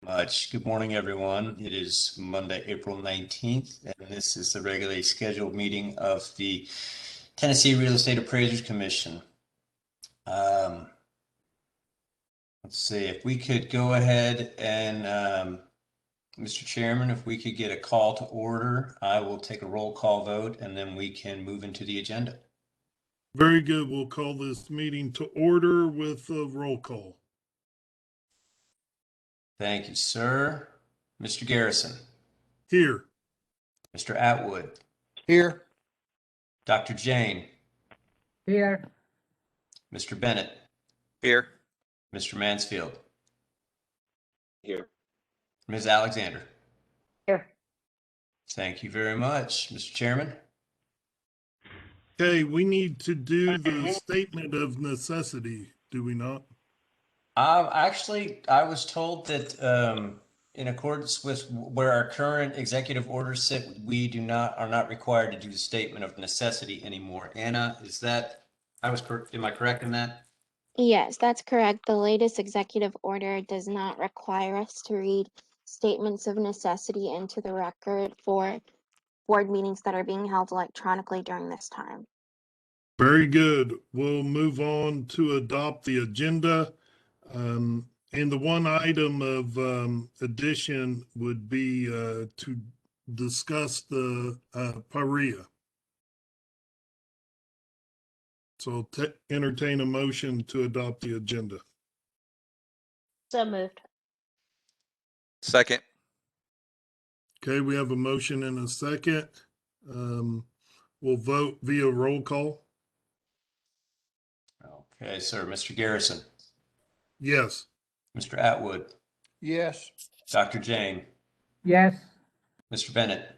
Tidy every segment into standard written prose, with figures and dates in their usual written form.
Much. Good morning, everyone. It is Monday, April 19th, and this is the regularly scheduled meeting of the Tennessee Real Estate Appraisers Commission. Let's see if we could go ahead and, Mr. Chairman, if we could get a call to order, I will take a roll call vote and then we can move into the agenda. Very good. We'll call this meeting to order with a roll call. Thank you, sir. Mr. Garrison. Here. Mr. Atwood. Here. Dr. Jane. Here. Mr. Bennett. Here. Mr. Mansfield. Here. Ms. Alexander. Here. Thank you very much, Mr. Chairman. Okay, we need to do the statement of necessity, do we not? Actually, I was told that in accordance with where our current executive orders sit, we are not required to do the statement of necessity anymore. Anna, is that, am I correct in that? Yes, that's correct. The latest executive order does not require us to read statements of necessity into the record for board meetings that are being held electronically during this time. Very good. We'll move on to adopt the agenda. And the one item of addition would be to discuss the PIREA. So entertain a motion to adopt the agenda. So moved. Second. Okay, we have a motion and a second. We'll vote via roll call. Okay, sir. Mr. Garrison. Yes. Mr. Atwood. Yes. Dr. Jane. Yes. Mr. Bennett.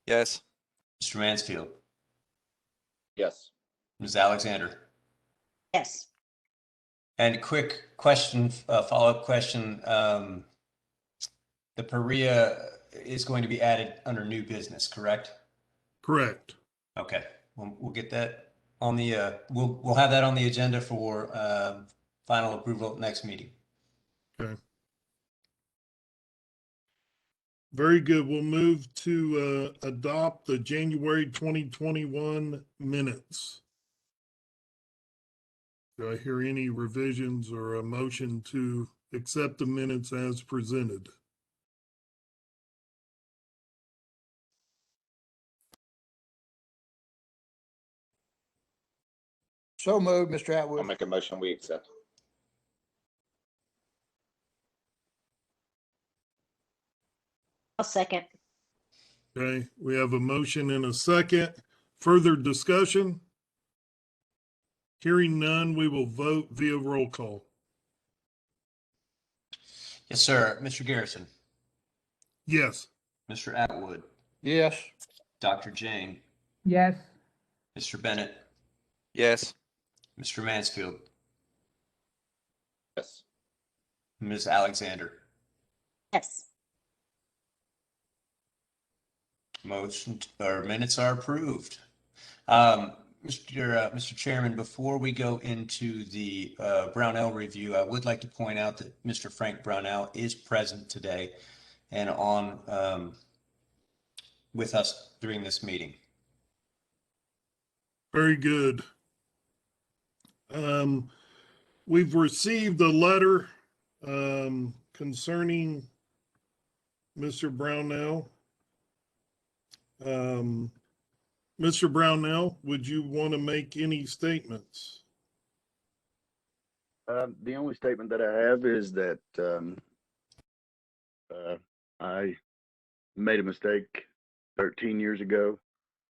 Yes. Mr. Mansfield. Yes. Ms. Alexander. Yes. And quick question, follow-up question. The PIREA is going to be added under new business, correct? Correct. Okay, we'll get that on the, we'll have that on the agenda for final approval at next meeting. Okay. Very good. We'll move to adopt the January 2021 minutes. Do I hear any revisions or a motion to accept the minutes as presented? So moved, Mr. I'll Atwood. make a motion, we accept. I'll second. Okay, we have a motion and a second. Further discussion? Hearing none, we will vote via roll call. Yes, sir. Mr. Garrison. Yes. Mr. Atwood. Yes. Dr. Jane. Yes. Mr. Bennett. Yes. Mr. Mansfield. Yes. Ms. Alexander. Yes. Motion or minutes are approved. Mr. Chairman, before we go into the Brownell review, I would like to point out that Mr. Frank Brownell is present today and on with us during this meeting. Very good. We've received a letter concerning Mr. Brownell. Mr. Brownell, would you want to make any statements? The only statement that I have is that I made a mistake 13 years ago.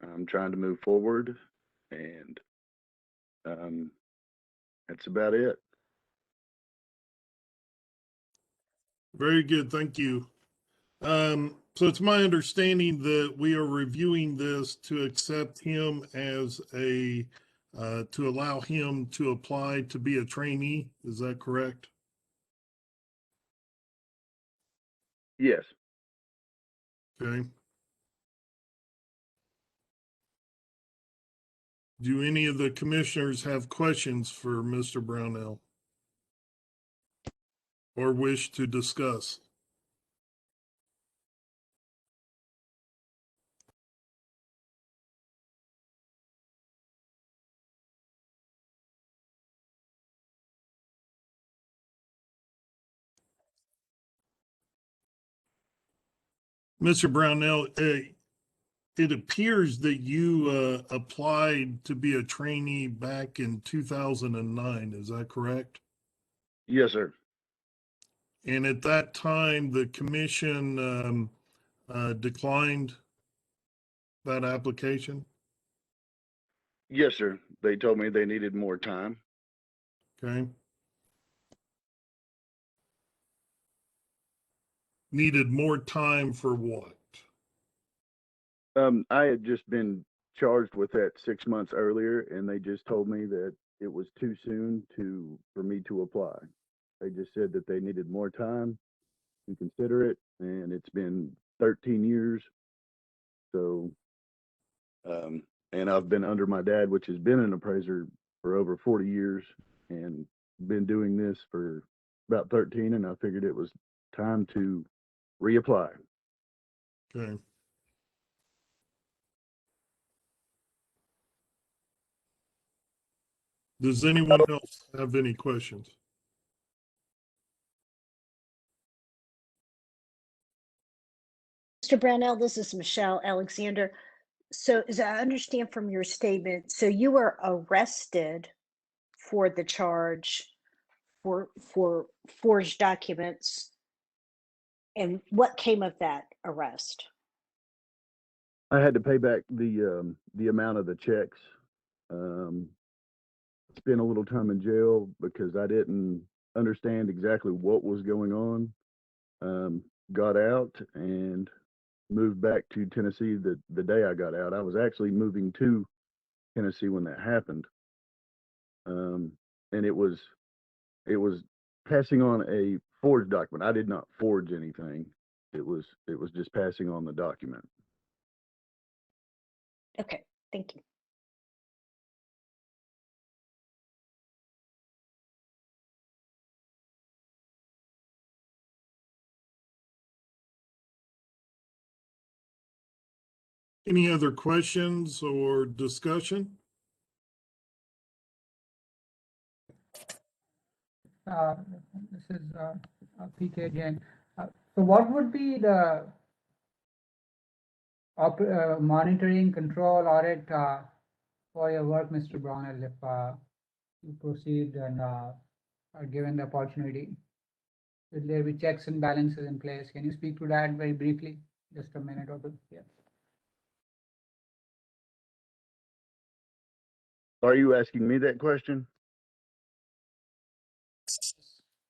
I'm trying to move forward, and that's about it. Very good, thank you. So it's my understanding that we are reviewing this to accept him as a, to allow him to apply to be a trainee. Is that correct? Yes. Okay. Do any of the commissioners have questions for Mr. Brownell? Or wish to discuss? Mr. Brownell, it appears that you applied to be a trainee back in 2009. Is that correct? Yes, sir. And at that time, the commission declined that application? Yes, sir. They told me they needed more time. Okay. Needed more time for what? I had just been charged with that 6 months earlier, and they just told me that it was too soon for me to apply. They just said that they needed more time to consider it, and it's been 13 years. So, and I've been under my dad, which has been an appraiser for over 40 years, and been doing this for about 13, and I figured it was time to reapply. Okay. Does anyone else have any questions? Mr. Brownell, this is Michelle Alexander. So as I understand from your statement, so you were arrested for the charge for forged documents. And what came of that arrest? I had to pay back the amount of the checks. Spent a little time in jail because I didn't understand exactly what was going on. Got out and moved back to Tennessee the day I got out. I was actually moving to Tennessee when that happened. And it was passing on a forged document. I did not forge anything. It was just passing on the document. Okay, thank you. Any other questions or discussion? This is PK again. So what would be the monitoring, control, audit for your work, Mr. Brownell, if you proceed and are given the opportunity? Will there be checks and balances in place? Can you speak to that very briefly? Just a minute or two. Yeah. Are you asking me that question?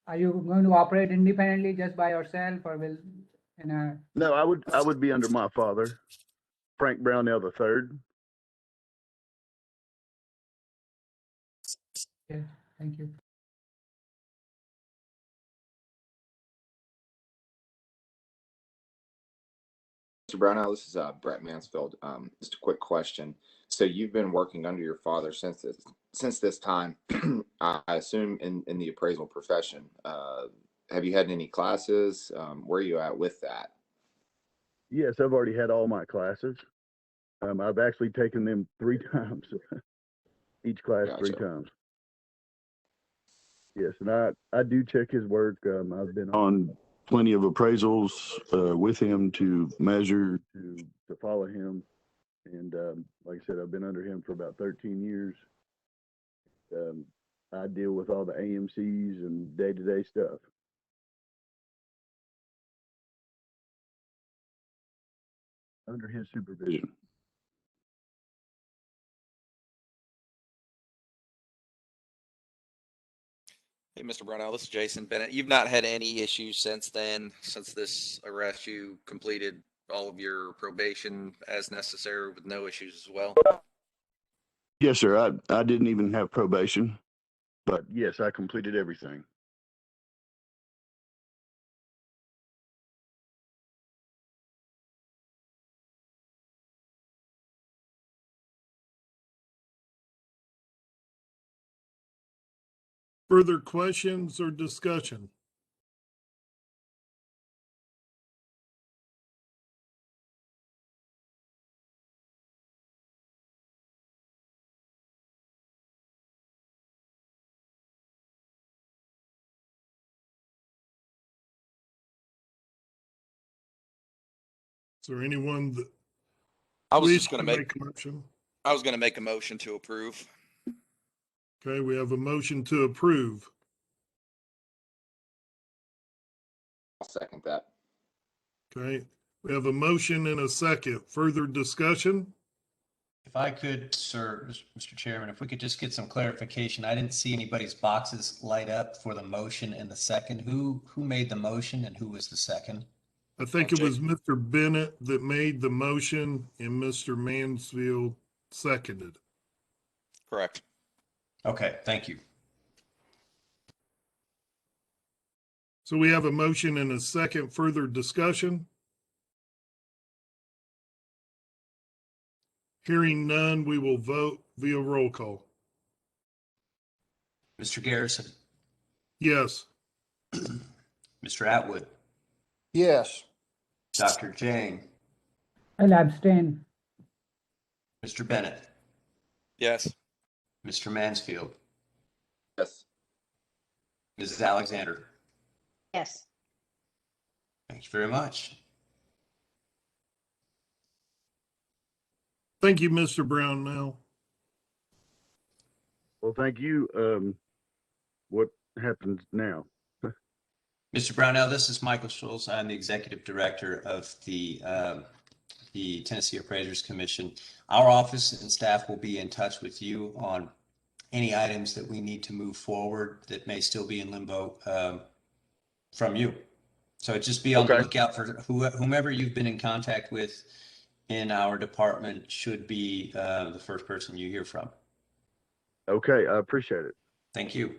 Are you going to operate independently just by yourself, or will in a? No, I would be under my father, Frank Brownell III. Yeah, thank you. Mr. Brownell, this is Brett Mansfield. Just a quick question. So you've been working under your father since this time, I assume in the appraisal profession. Have you had any classes? Where are you at with that? Yes, I've already had all my classes. I've actually taken them 3 times, each class Gotcha. 3 times. Yes, and I do check his work. I've been on plenty of appraisals with him to measure, to follow him. And like I said, I've been under him for about 13 years. I deal with all the AMCs and day-to-day stuff. Under his supervision. Hey, Mr. Brownell, this is Jason Bennett. You've not had any issues since then, since this arrest. You completed all of your probation as necessary with no issues as well? Yes, sir. I didn't even have probation, but yes, I completed everything. Further questions or discussion? Is there anyone that I was wishes just going to to make, a motion? I was going to make a motion to approve. Okay, we have a motion to approve. I'll second that. Okay, we have a motion and a second. Further discussion? If I could, sir, Mr. Chairman, if we could just get some clarification. I didn't see anybody's boxes light up for the motion and the second. Who made the motion and who was the second? I think it was Mr. Bennett that made the motion and Mr. Mansfield seconded. Correct. Okay, thank you. So we have a motion and a second. Further discussion? Hearing none, we will vote via roll call. Mr. Garrison, Yes. Mr. Atwood, Yes. Dr. Jane, I'll abstain. Mr. Bennett, Yes. Mr. Mansfield, Yes. Mrs. Alexander. Yes. Thank you very much. Thank you, Mr. Brown now. Well, thank you. What happens now? Mr. Brownell, this is Michael Schultz. I'm the executive director of the Tennessee Appraisers Commission. Our office and staff will be in touch with you on any items that we need to move forward that may still be in limbo from you. So just be on the lookout for whomever you've been in contact with in our department should be the first person you hear from. Okay, I appreciate it. Thank you.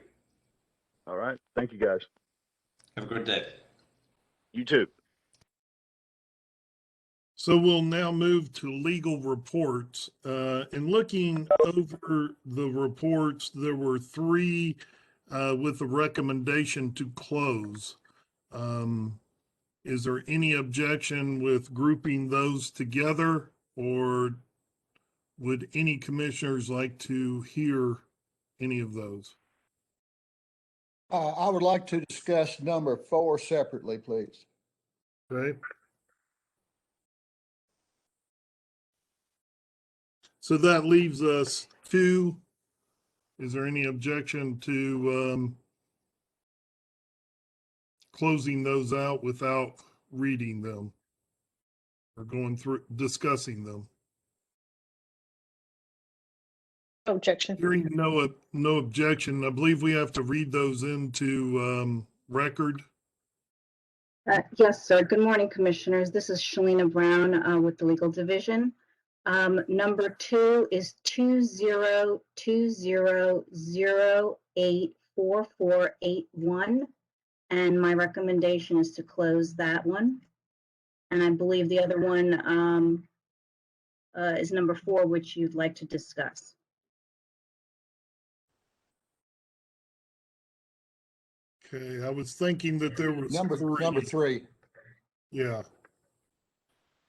All right. Thank you, guys. Have a good day. You too. So we'll now move to legal reports. In looking over the reports, there were three with a recommendation to close. Is there any objection with grouping those together, or would any commissioners like to hear any of those? I would like to discuss number 4 separately, please. Okay. So that leaves us 2. Is there any objection to closing those out without reading them or going through discussing them? No objection. Hearing no objection, I believe we have to read those into record. Yes, sir. Good morning, Commissioners. This is Shalina Brown with the Legal Division. Number 2 is 2020084481, and my recommendation is to close that one. And I believe the other one is number 4, which you'd like to discuss. Okay, I was thinking that there was Number 3. Yeah.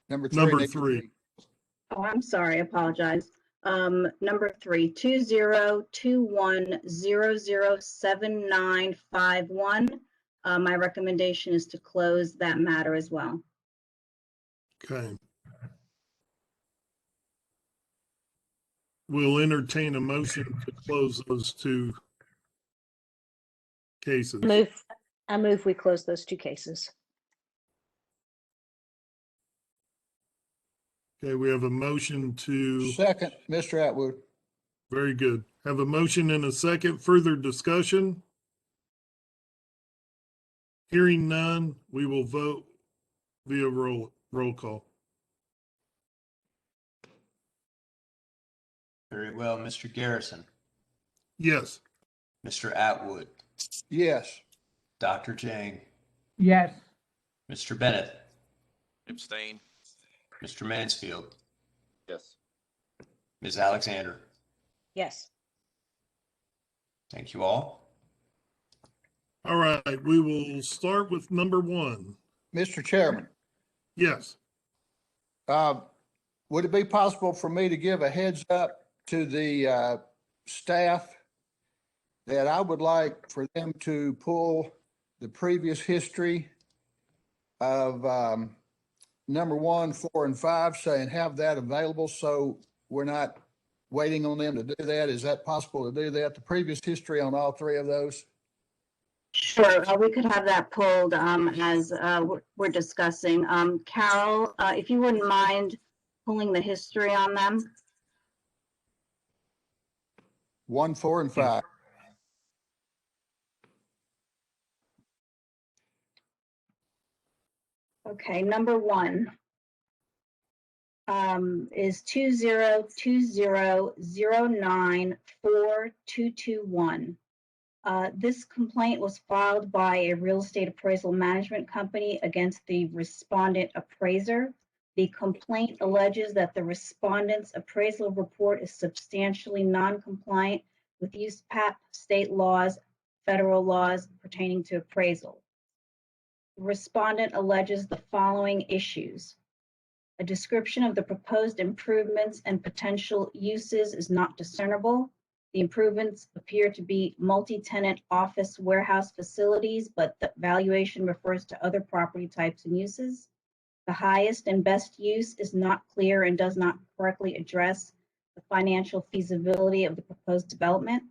Number 3. Number 3. Oh, I'm sorry. I apologize. Number 3, 2021007951. My recommendation is to close that matter as well. Okay. We'll entertain a motion to close those 2 cases. I move we close those 2 cases. Okay, we have a motion to. Second, Mr. Atwood. Very good. Have a motion and a second. Further discussion? Hearing none, we will vote via roll call. Very well, Mr. Garrison, Yes. Mr. Atwood, Yes. Dr. Jane, Yes. Mr. Bennett, Abstain. Mr. Mansfield, Yes. Ms. Alexander. Yes. Thank you all. All right, we will start with number 1. Mr. Chairman, Yes. would it be possible for me to give a heads up to the staff that I would like for them to pull the previous history of number 1, 4, and 5, saying have that available, so we're not waiting on them to do that? Is that possible to do that? The previous history on all 3 of those? Sure, we could have that pulled as we're discussing. Carol, if you wouldn't mind pulling the history on them. 1, 4, and 5. Okay, number 1 is 2020094221. This complaint was filed by a real estate appraisal management company against the respondent appraiser. The complaint alleges that the respondent's appraisal report is substantially non-compliant with USPAP state laws, federal laws pertaining to appraisal. The respondent alleges the following issues. A description of the proposed improvements and potential uses is not discernible. The improvements appear to be multi-tenant office warehouse facilities, but the valuation refers to other property types and uses. The highest and best use is not clear and does not correctly address the financial feasibility of the proposed development.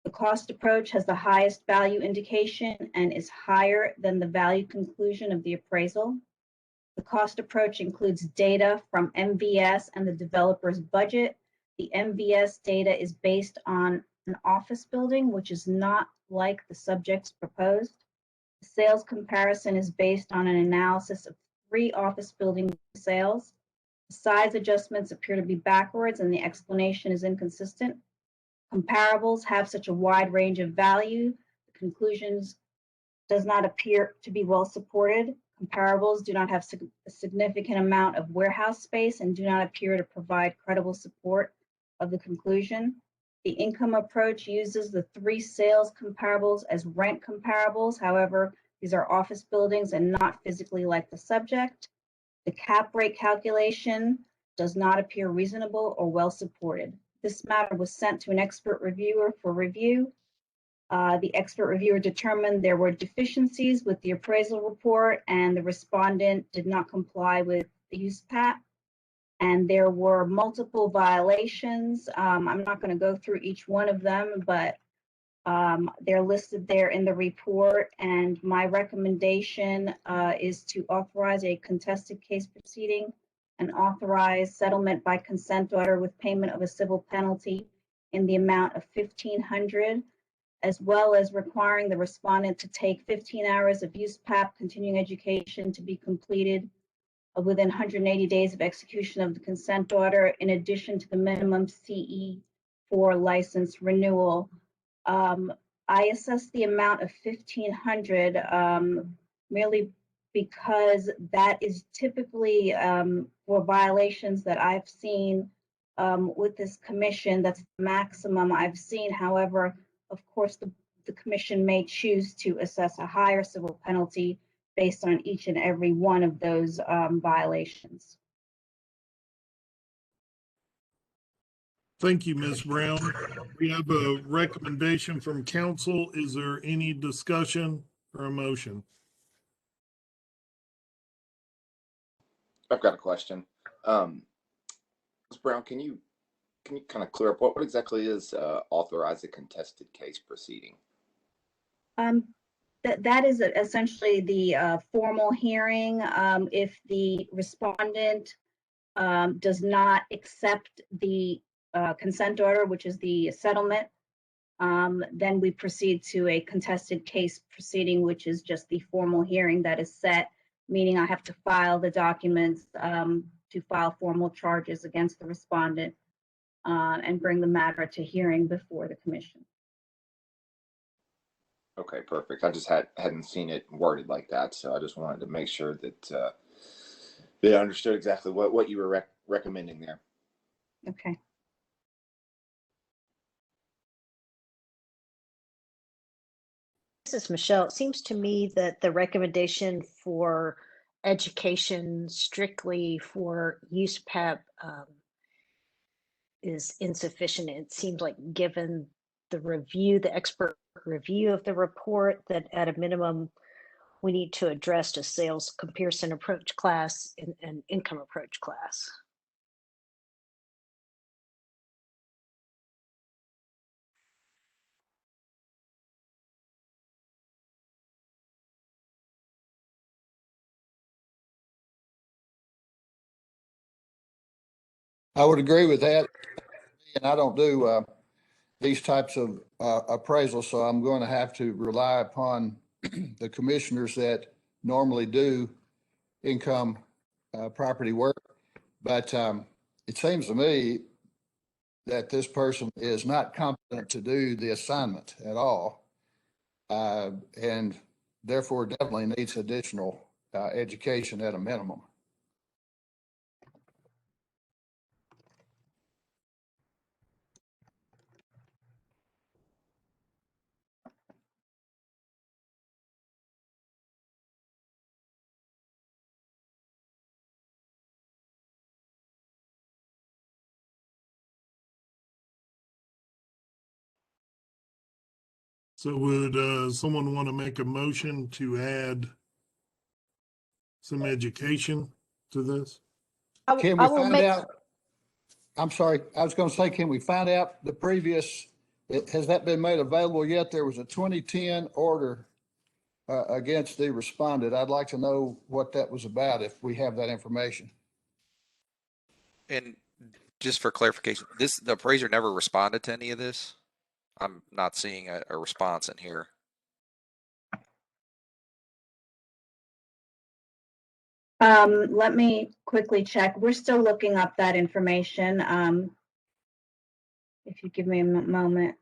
The cost approach has the highest value indication and is higher than the value conclusion of the appraisal. The cost approach includes data from MVS and the developer's budget. The MVS data is based on an office building, which is not like the subject's proposed. The sales comparison is based on an analysis of 3 office building sales. The size adjustments appear to be backwards and the explanation is inconsistent. Comparables have such a wide range of value. The conclusions does not appear to be well supported. Comparables do not have a significant amount of warehouse space and do not appear to provide credible support of the conclusion. The income approach uses the 3 sales comparables as rent comparables. However, these are office buildings and not physically like the subject. The cap rate calculation does not appear reasonable or well supported. This matter was sent to an expert reviewer for review. The expert reviewer determined there were deficiencies with the appraisal report and the respondent did not comply with the USPAP. And there were multiple violations. I'm not going to go through each one of them, but they're listed there in the report. And my recommendation is to authorize a contested case proceeding and authorize settlement by consent order with payment of a civil penalty in the amount of $1,500, as well as requiring the respondent to take 15 hours of USPAP continuing education to be completed within 180 days of execution of the consent order, in addition to the minimum CE4 license renewal. I assessed the amount of $1,500 merely because that is typically for violations that I've seen with this commission. That's the maximum I've seen. However, of course, the commission may choose to assess a higher civil penalty based on each and every one of those violations. Thank you, Ms. Brown. We have a recommendation from council. Is there any discussion or a motion? I've got a question. Ms. Brown, can you kind of clear up what exactly is authorize a contested case proceeding? That is essentially the formal hearing. If the respondent does not accept the consent order, which is the settlement, then we proceed to a contested case proceeding, which is just the formal hearing that is set, meaning I have to file the documents to file formal charges against the respondent and bring the matter to hearing before the commission. Okay, perfect. I just hadn't seen it worded like that, so I just wanted to make sure that they understood exactly what you were recommending there. Okay. This is Michelle. It seems to me that the recommendation for education strictly for USPAP is insufficient. It seems like, given the review, the expert review of the report, that at a minimum we need to address a sales comparison approach class and an income approach class. I would agree with that. And I don't do these types of appraisals, so I'm going to have to rely upon the commissioners that normally do income property work. But it seems to me that this person is not competent to do the assignment at all. And therefore definitely needs additional education at a minimum. So would someone want to make a motion to add some education to this? Can I we will find make, out? I'm sorry, I was going to say, can we find out the previous, has that been made available yet? There was a 2010 order against the respondent. I'd like to know what that was about if we have that information. And just for clarification, the appraiser never responded to any of this? I'm not seeing a response in here. Let me quickly check. We're still looking up that information. If you give me a moment.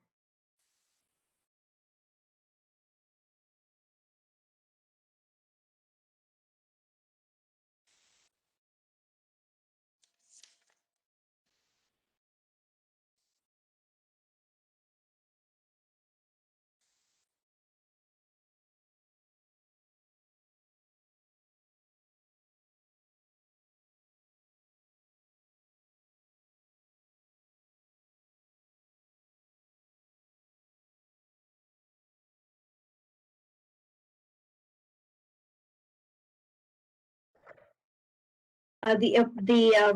The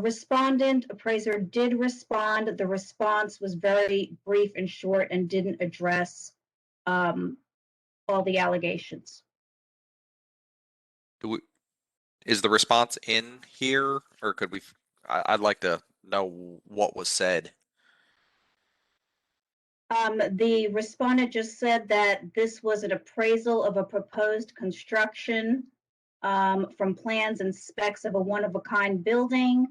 respondent appraiser did respond. The response was very brief and short and didn't address all the allegations. Is the response in here, or could we? I'd like to know what was said. The respondent just said that this was an appraisal of a proposed construction from plans and specs of a one-of-a-kind building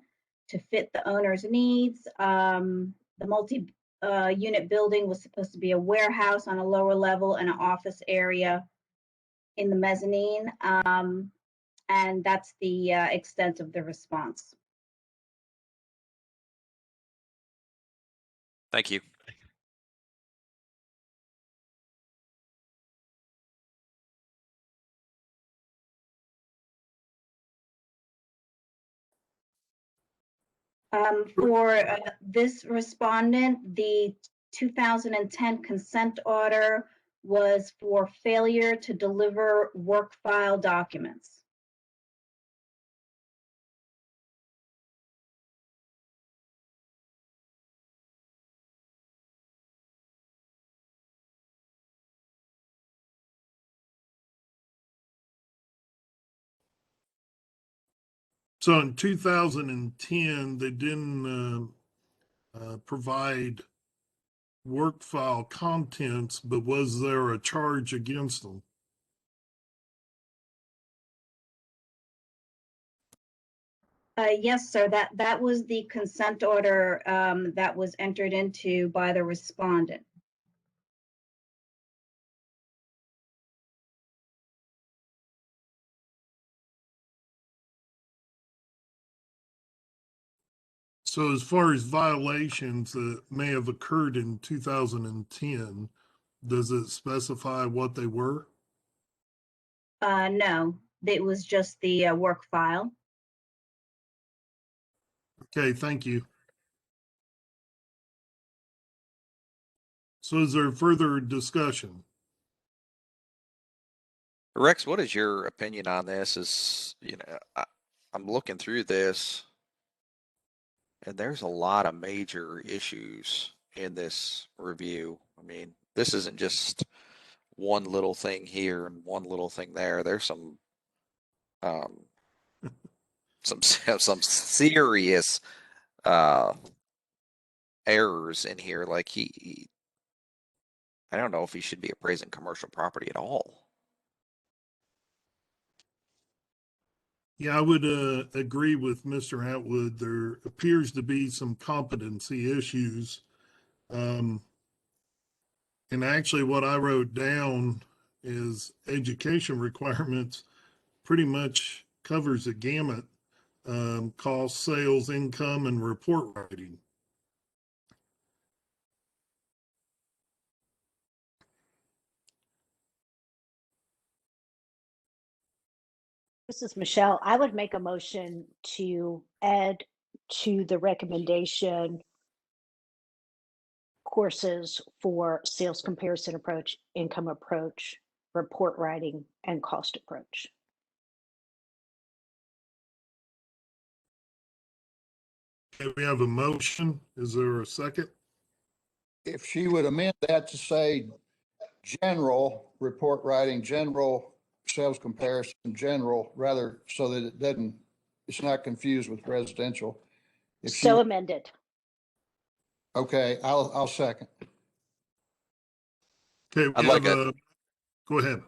to fit the owner's needs. The multi-unit building was supposed to be a warehouse on a lower level and an office area in the mezzanine. And that's the extent of the response. Thank you. For this respondent, the 2010 consent order was for failure to deliver work file documents. So in 2010, they didn't provide work file contents, but was there a charge against them? Yes, sir. That was the consent order that was entered into by the respondent. So as far as violations that may have occurred in 2010, does it specify what they were? No, it was just the work file. Okay, thank you. So is there further discussion? Rex, what is your opinion on this? I'm looking through this, and there's a lot of major issues in this review. I mean, this isn't just one little thing here and one little thing there. There's um, some serious uh, errors in here. Like I don't know if he should be appraising commercial property at all. Yeah, I would agree with Mr. Atwood. There appears to be some competency issues. And actually, what I wrote down is education requirements pretty much covers the gamut, cost, sales, income, and report writing. This is Michelle. I would make a motion to add to the recommendation courses for sales comparison approach, income approach, report writing, and cost approach. Okay, we have a motion. Is there a second? If she would amend that to say general report writing, general sales comparison, general, rather, so that it doesn't, it's not confused with residential. If she, So amended. okay, I'll second. Okay, I'd we like have go ahead.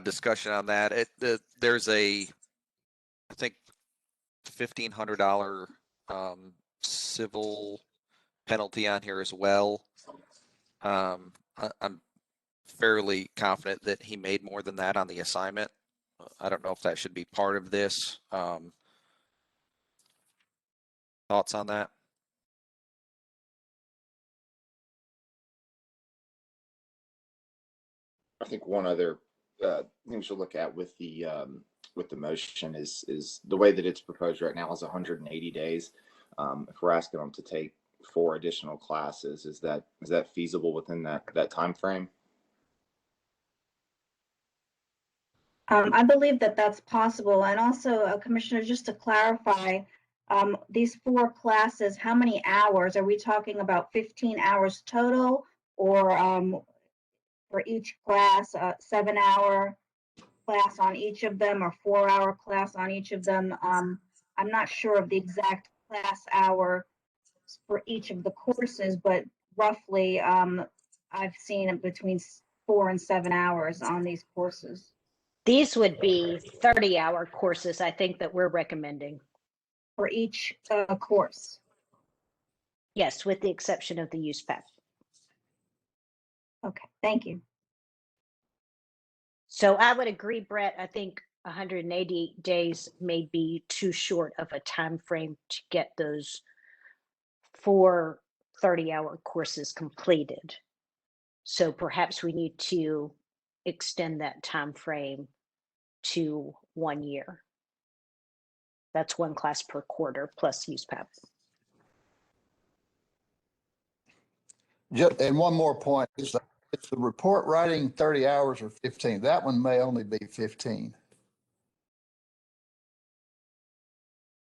Discussion on that. There's I think $1,500 civil penalty on here as well. I'm fairly confident that he made more than that on the assignment. I don't know if that should be part of this. Thoughts on that? I think one other thing we should look at with the motion is the way that it's proposed right now is 180 days. If we're asking them to take 4 additional classes, is that feasible within that time frame? I believe that that's possible. And also, Commissioner, just to clarify, these 4 classes, how many hours? Are we talking about 15 hours total, or for each class, 7-hour class on each of them, or 4-hour class on each of them? I'm not sure of the exact class hour for each of the courses, but roughly, I've seen it between 4 and 7 hours on these courses. These would be 30-hour courses, I think, that we're recommending. For each course. Yes, with the exception of the use pack. Okay, thank you. So I would agree, Brett. I think 180 days may be too short of a time frame to get those 4 30-hour courses completed. So perhaps we need to extend that time frame to 1 year. That's 1 class per quarter plus USPAP. And one more point is that it's the report writing 30 hours or 15. That one may only be 15.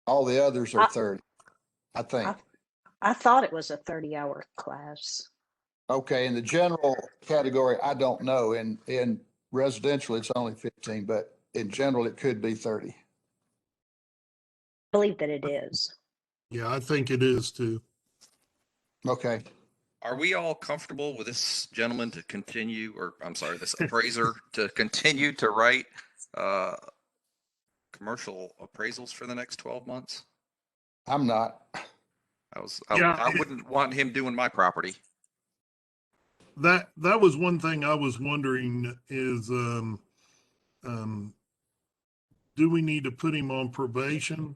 All the others are 30, I think. I thought it was a 30-hour class. Okay, in the general category, I don't know. In residential, it's only 15, but in general, it could be 30. I believe that it is. Yeah, I think it is too. Okay. Are we all comfortable with this gentleman to continue, or I'm sorry, this appraiser to continue to write commercial appraisals for the next 12 months? I'm not. I wouldn't want him doing my property. That was one thing I was wondering is, do we need to put him on probation?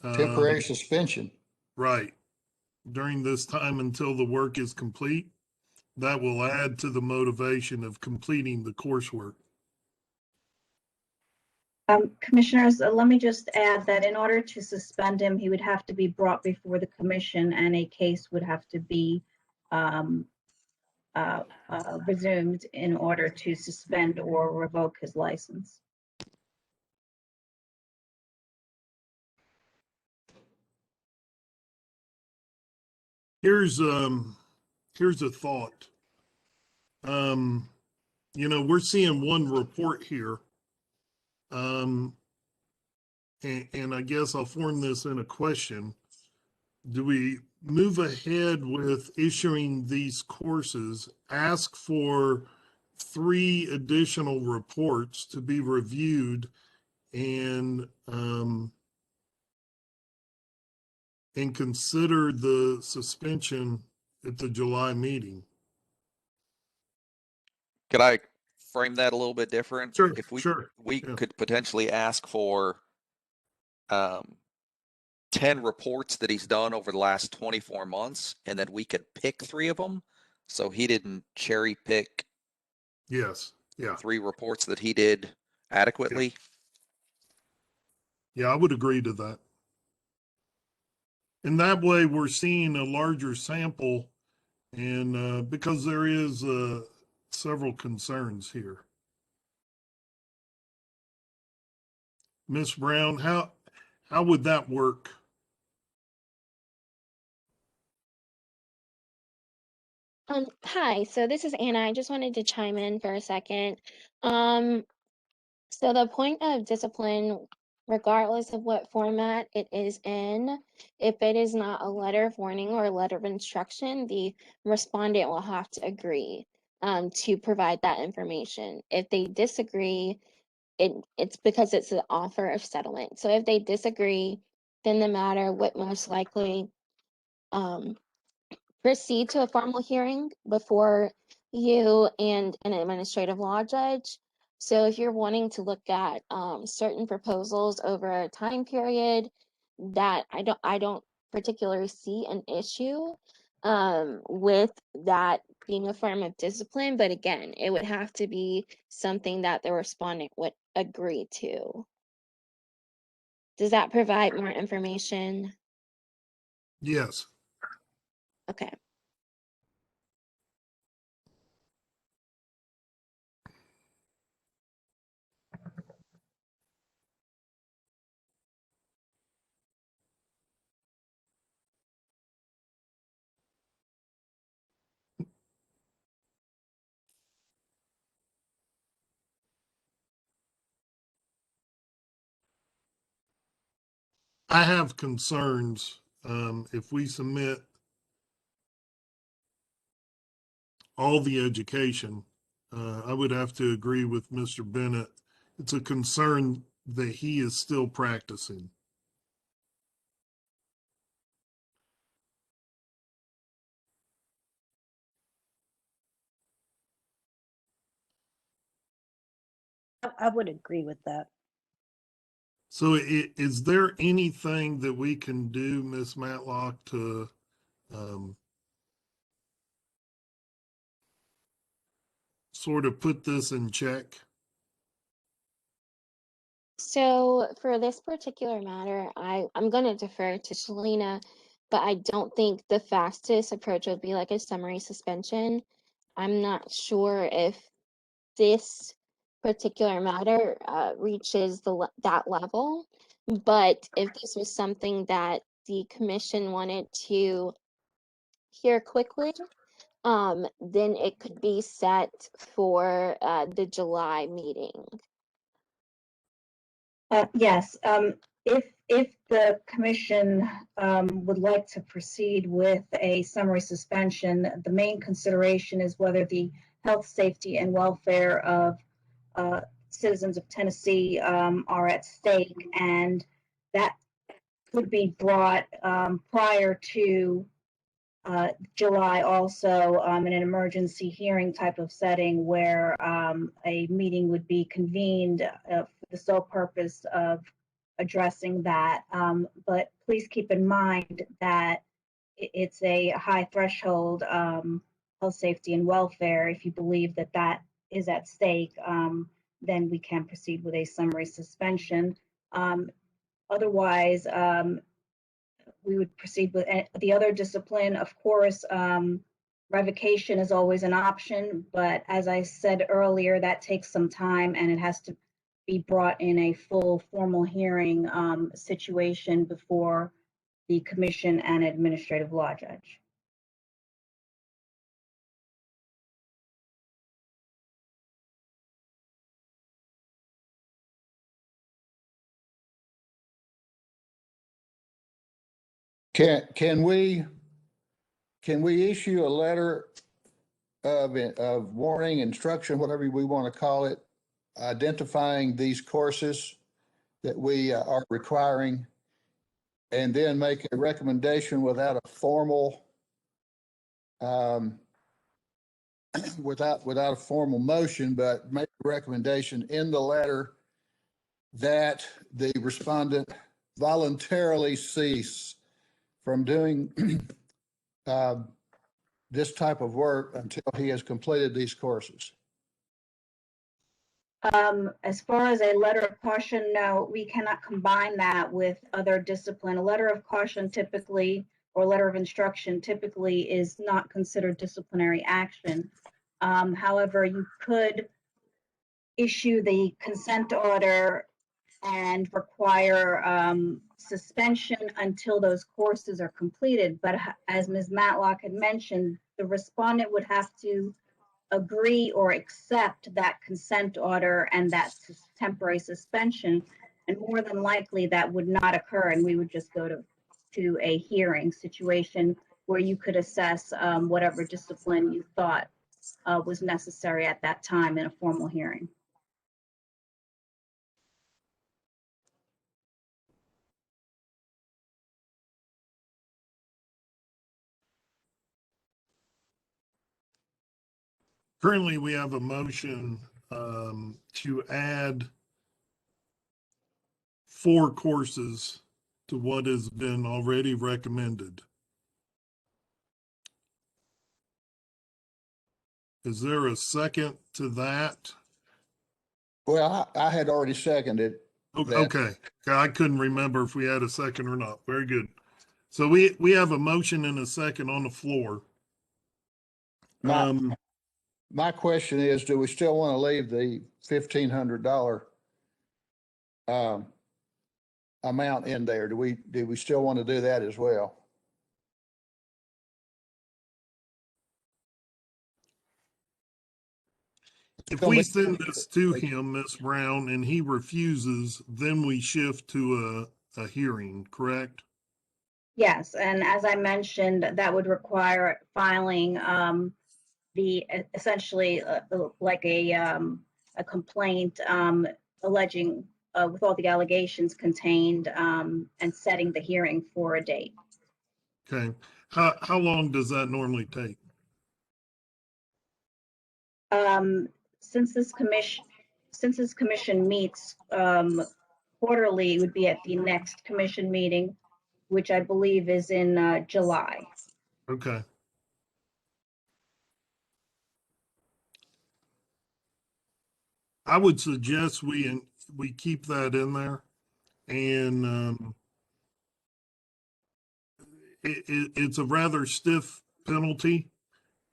Temporary suspension. Right. During this time until the work is complete, that will add to the motivation of completing the coursework. Commissioners, let me just add that in order to suspend him, he would have to be brought before the commission, and a case would have to be resumed in order to suspend or revoke his license. Here's a thought. We're seeing one report here. And I guess I'll form this in a question. Do we move ahead with issuing these courses, ask for 3 additional reports to be reviewed, and consider the suspension at the July meeting? Could I frame that a little bit different? Sure, If we sure. we Yeah. could potentially ask for 10 reports that he's done over the last 24 months, and then we could pick 3 of them. So he didn't cherry pick Yes. Yeah. 3 reports that he did adequately. Yeah, I would agree to that. And that way we're seeing a larger sample, and because there is several concerns here. Ms. Brown, how would that work? Hi, so this is Anna. I just wanted to chime in for a second. So the point of discipline, regardless of what format it is in, if it is not a letter of warning or a letter of instruction, the respondent will have to agree to provide that information. If they disagree, it's because it's an offer of settlement. So if they disagree, then the matter would most likely proceed to a formal hearing before you and an administrative law judge. So if you're wanting to look at certain proposals over a time period, that I don't particularly see an issue with that being a form of discipline. But again, it would have to be something that the respondent would agree to. Does that provide more information? Yes. Okay. I have concerns if we submit all the education. I would have to agree with Mr. Bennett. It's a concern that he is still practicing. I would agree with that. So is there anything that we can do, Ms. Matlock, to sort of put this in check? So for this particular matter, I'm going to defer to Shalina, but I don't think the fastest approach would be like a summary suspension. I'm not sure if this particular matter reaches that level, but if this was something that the commission wanted to hear quickly, then it could be set for the July meeting. Yes, if the commission would like to proceed with a summary suspension, the main consideration is whether the health, safety, and welfare of citizens of Tennessee are at stake, and that could be brought prior to July also in an emergency hearing type of setting where a meeting would be convened for the sole purpose of addressing that. But please keep in mind that it's a high threshold health, safety, and welfare. If you believe that that is at stake, then we can proceed with a summary suspension. Otherwise, we would proceed with the other discipline, of course, Revocation is always an option, but as I said earlier, that takes some time and it has to be brought in a full formal hearing situation before the commission and administrative law judge. Can we issue a letter of warning, instruction, whatever we want to call it, identifying these courses that we are requiring, and then make a recommendation without a formal, without a formal motion, but make a recommendation in the letter that the respondent voluntarily cease from doing this type of work until he has completed these courses? As far as a letter of caution, no, we cannot combine that with other discipline. A letter of caution typically, or letter of instruction typically, is not considered disciplinary action. However, you could issue the consent order and require suspension until those courses are completed. But as Ms. Matlock had mentioned, the respondent would have to agree or accept that consent order and that temporary suspension. And more than likely that would not occur, and we would just go to a hearing situation where you could assess whatever discipline you thought was necessary at that time in a formal hearing. Currently, we have a motion to add 4 courses to what has been already recommended. Is there a second to that? Well, I had already seconded that. Okay, I couldn't remember if we had a second or not. Very good. So we have a motion and a second on the floor. My question is, do we still want to leave the $1,500 amount in there? Do we still want to do that as well? If we send this to him, Ms. Brown, and he refuses, then we shift to a hearing, correct? Yes, and as I mentioned, that would require filing the essentially like a complaint alleging with all the allegations contained and setting the hearing for a date. Okay. How long does that normally take? Since this commission meets quarterly, it would be at the next commission meeting, which I believe is in July. Okay. I would suggest we keep that in there, and it's a rather stiff penalty,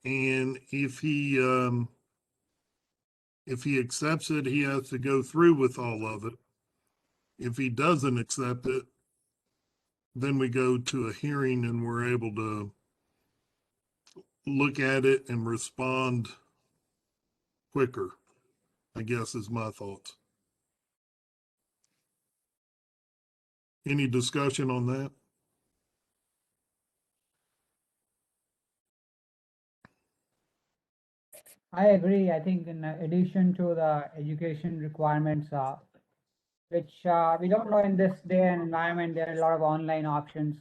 and if he accepts it, he has to go through with all of it. If he doesn't accept it, then we go to a hearing and we're able to look at it and respond quicker, I guess is my thoughts. Any discussion on that? I agree. I think in addition to the education requirements, which we don't know in this day and environment, there are a lot of online options.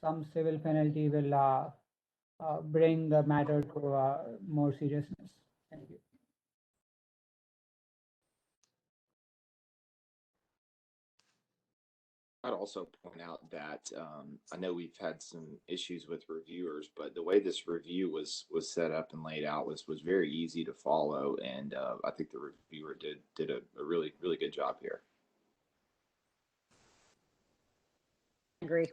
Some civil penalty will bring the matter to more seriousness. Thank you. I'd also point out that I know we've had some issues with reviewers, but the way this review was set up and laid out was very easy to follow, and I think the reviewer did a really good job here. Agree.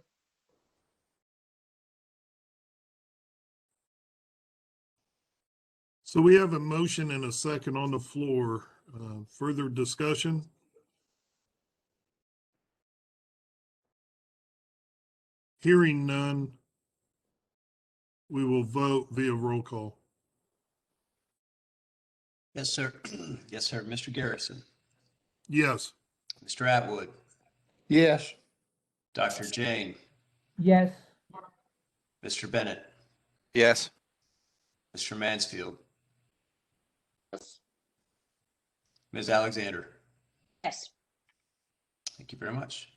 So we have a motion and a second on the floor. Further discussion? Hearing none, we will vote via roll call. Yes, sir. Yes, sir. Mr. Garrison, Yes. Mr. Atwood, Yes. Dr. Jane, Yes. Mr. Bennett, Yes. Mr. Mansfield, Yes. Ms. Alexander. Yes. Thank you very much.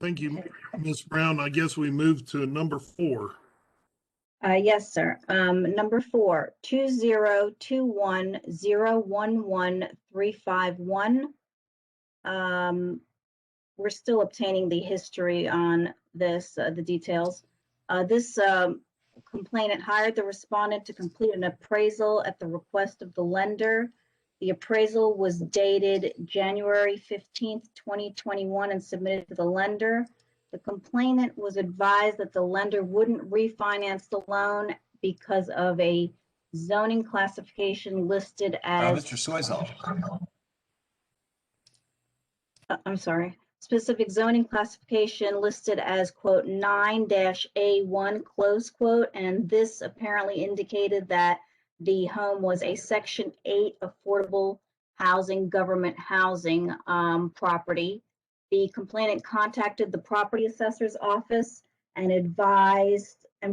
Thank you, Ms. Brown. I guess we move to number 4. Yes, sir. Number 4, 2021-011-351. We're still obtaining the history on this, the details. This complainant hired the respondent to complete an appraisal at the request of the lender. The appraisal was dated January 15th, 2021 and submitted to the lender. The complainant was advised that the lender wouldn't refinance the loan because of a zoning classification listed as Mr. Soisel. I'm sorry, specific zoning classification listed as quote 9-A1 close quote. And this apparently indicated that the home was a Section 8 affordable housing, government housing property. The complainant contacted the property assessor's office and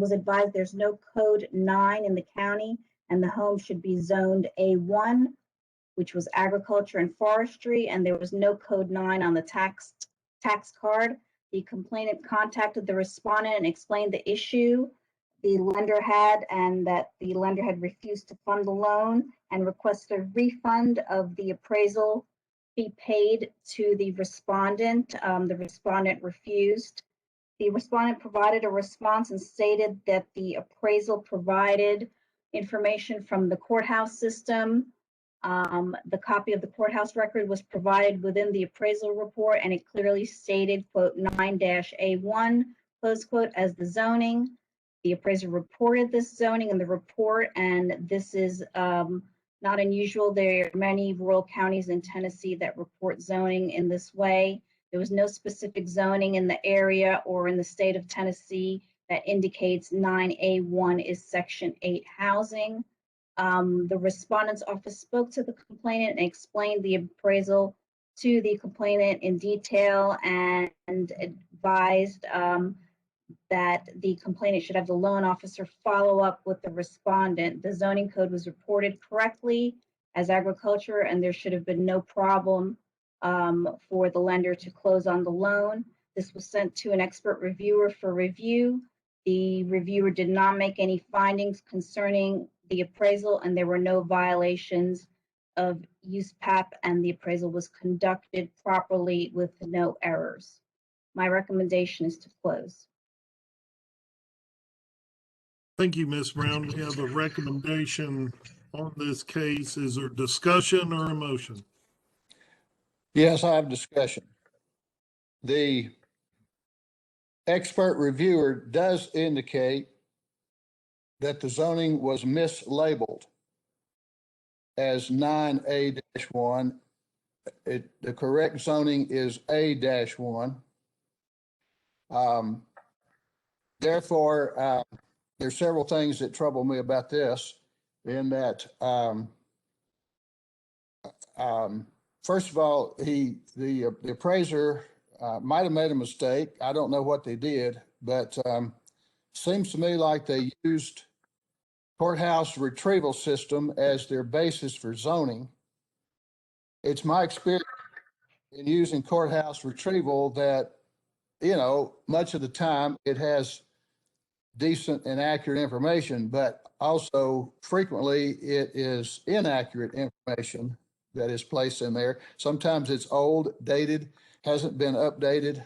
was advised there's no code 9 in the county and the home should be zoned A1, which was agriculture and forestry, and there was no code 9 on the tax card. The complainant contacted the respondent and explained the issue the lender had, and that the lender had refused to fund the loan and requested a refund of the appraisal fee paid to the respondent. The respondent refused. The respondent provided a response and stated that the appraisal provided information from the courthouse system. The copy of the courthouse record was provided within the appraisal report, and it clearly stated, quote, 9-A1, close quote, as the zoning. The appraiser reported this zoning in the report, and this is not unusual. There are many rural counties in Tennessee that report zoning in this way. There was no specific zoning in the area or in the state of Tennessee that indicates 9A1 is Section 8 housing. The respondent's office spoke to the complainant and explained the appraisal to the complainant in detail and advised that the complainant should have the loan officer follow up with the respondent. The zoning code was reported correctly as agriculture, and there should have been no problem for the lender to close on the loan. This was sent to an expert reviewer for review. The reviewer did not make any findings concerning the appraisal, and there were no violations of USPAP, and the appraisal was conducted properly with no errors. My recommendation is to close. Thank you, Ms. Brown. We have a recommendation on this case. Is there discussion or a motion? Yes, I have discussion. The expert reviewer does indicate that the zoning was mislabeled as 9A-1. The correct zoning is A-1. Therefore, there's several things that trouble me about this in that, first of all, the appraiser might have made a mistake. I don't know what they did, but seems to me like they used courthouse retrieval system as their basis for zoning. It's my experience in using courthouse retrieval that, you know, much of the time it has decent and accurate information, but also frequently it is inaccurate information that is placed in there. Sometimes it's old, dated, hasn't been updated.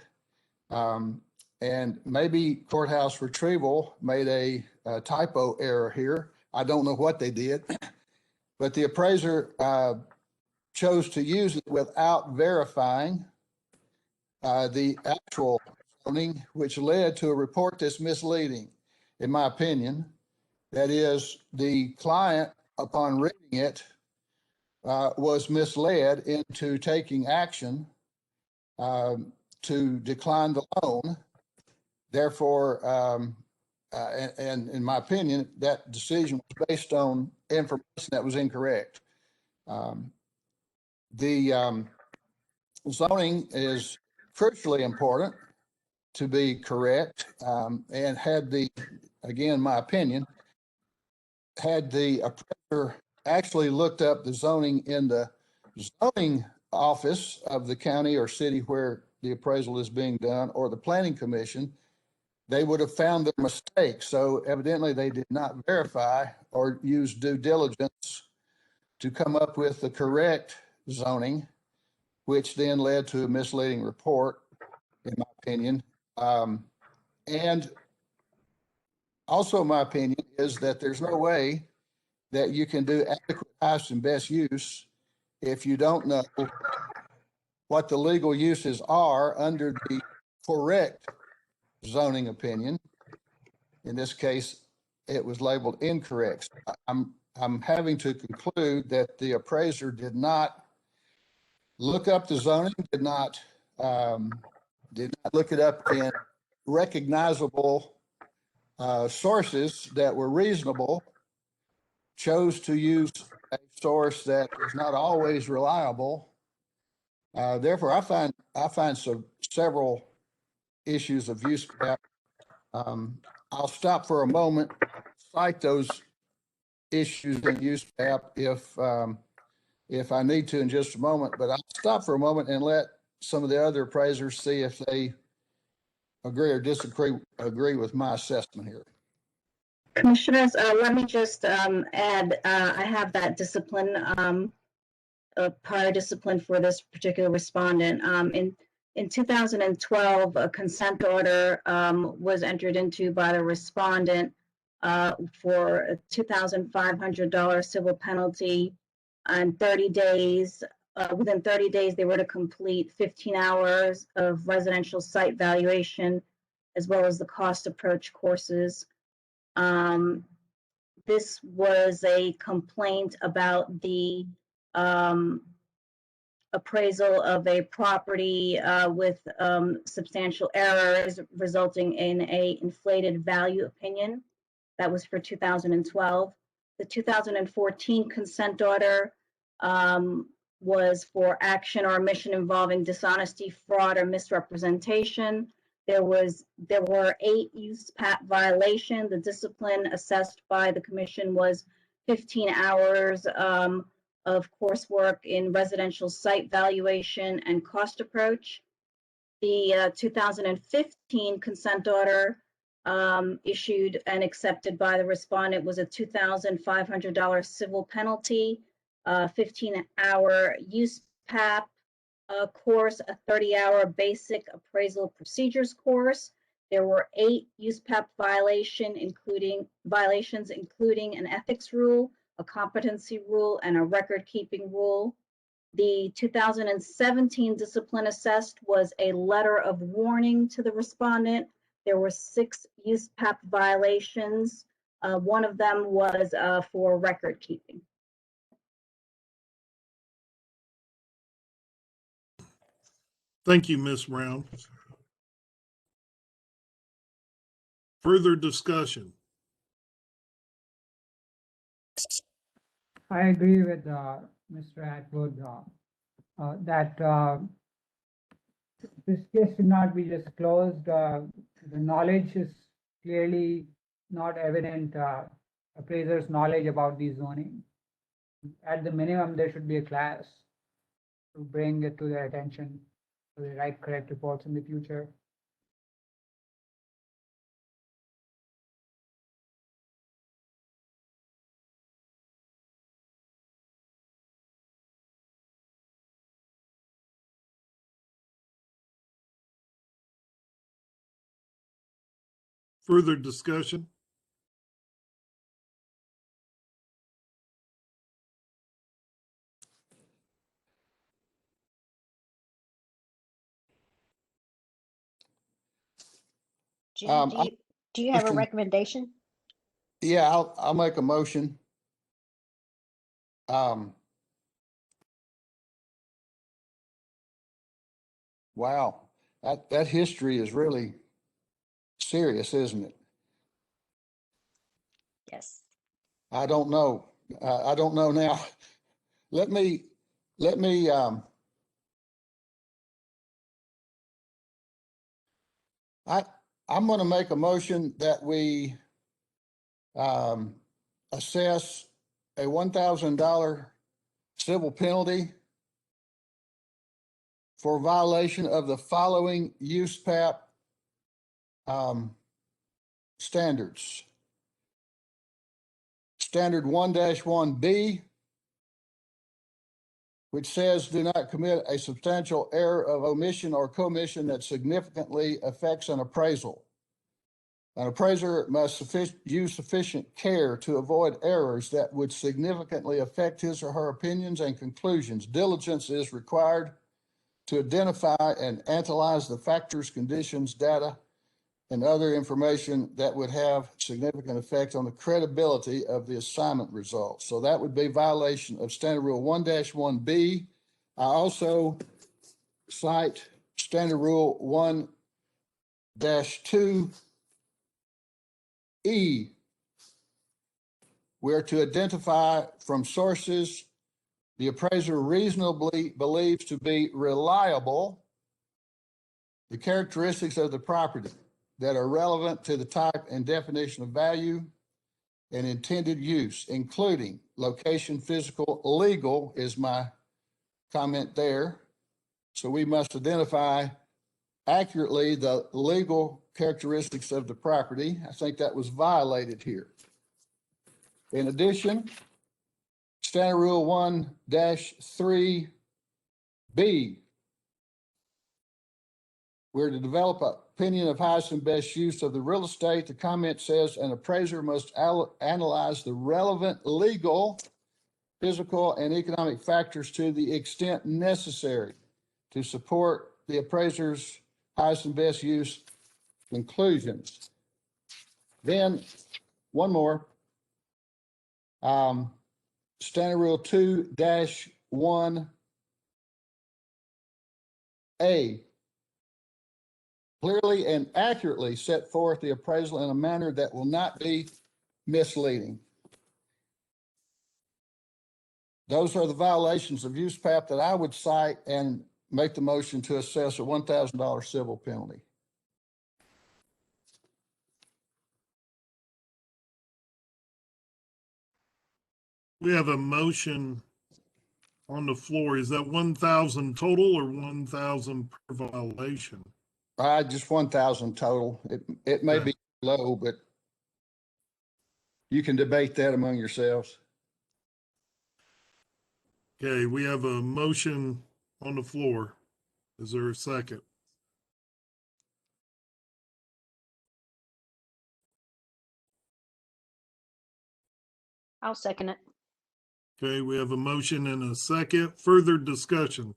And maybe courthouse retrieval made a typo error here. I don't know what they did, but the appraiser chose to use it without verifying the actual zoning, which led to a report that's misleading. in my opinion. That is, the client, upon reading it, was misled into taking action to decline the loan. Therefore, and in my opinion, that decision was based on information that was incorrect. The zoning is crucially important to be correct, and had the, again, my opinion, had the appraiser actually looked up the zoning in the zoning office of the county or city where the appraisal is being done, or the planning commission, they would have found their mistake. So evidently they did not verify or use due diligence to come up with the correct zoning, which then led to a misleading report, in my opinion. And also my opinion is that there's no way that you can do adequate highest and best use if you don't know what the legal uses are under the correct zoning opinion. In this case, it was labeled incorrect. I'm having to conclude that the appraiser did not look up the zoning, did not look it up in recognizable sources that were reasonable, chose to use a source that is not always reliable. Therefore, I find several issues of use. I'll stop for a moment, cite those issues in use if I need to in just a moment, but I'll stop for a moment and let some of the other appraisers see if they agree or agree with my assessment here. Commissioners, let me just add, I have that discipline, prior discipline for this particular respondent. In 2012, a consent order was entered into by the respondent for a $2,500 civil penalty on 30 days. Within 30 days, they were to complete 15 hours of residential site valuation, as well as the cost approach courses. This was a complaint about the appraisal of a property with substantial errors resulting in a inflated value opinion. That was for 2012. The 2014 consent order was for action or omission involving dishonesty, fraud, or misrepresentation. There were 8 use PAP violations. The discipline assessed by the commission was 15 hours of coursework in residential site valuation and cost approach. The 2015 consent order issued and accepted by the respondent was a $2,500 civil penalty, 15-hour use PAP course, a 30-hour basic appraisal procedures course. There were 8 use PAP violations, including an ethics rule, a competency rule, and a record-keeping rule. The 2017 discipline assessed was a letter of warning to the respondent. There were 6 use PAP violations. One of them was for record keeping. Thank you, Ms. Brown. Further discussion? I agree with Mr. Atwood that this case should not be just closed. The knowledge is clearly not evident, appraisers' knowledge about the zoning. At the minimum, there should be a class to bring it to their attention so they write correct reports in the future. Further discussion? Jim, Do you have a Motion. recommendation? Yeah, I'll make a motion. Wow, that history is really serious, isn't it? Yes. I don't know. I don't know now. Let me, I'm going to make a motion that we assess a $1,000 civil penalty for violation of the following USPAP standards. Standard 1-1B, which says do not commit a substantial error of omission or commission that significantly affects an appraisal. An appraiser must use sufficient care to avoid errors that would significantly affect his or her opinions and conclusions. Diligence is required to identify and analyze the factors, conditions, data, and other information that would have significant effect on the credibility of the assignment results. So that would be violation of Standard Rule 1-1B. I also cite Standard Rule 1-2E, where to identify from sources the appraiser reasonably believes to be reliable the characteristics of the property that are relevant to the type and definition of value and intended use, including location, physical, legal is my comment there. So we must identify accurately the legal characteristics of the property. I think that was violated here. In addition, Standard Rule 1-3B, we're to develop an opinion of highest and best use of the real estate. The comment says an appraiser must analyze the relevant legal, physical, and economic factors to the extent necessary to support the appraiser's highest and best use conclusions. Then one more. Standard Rule 2-1A, clearly and accurately set forth the appraisal in a manner that will not be misleading. Those are the violations of USPAP that I would cite and make the motion to assess a $1,000 civil penalty. We have a motion on the floor. Is that 1,000 total or 1,000 per violation? Just 1,000 total. It may be low, but you can debate that among yourselves. Okay, we have a motion on the floor. Is there a second? I'll second it. Okay, we have a motion and a second. Further discussion.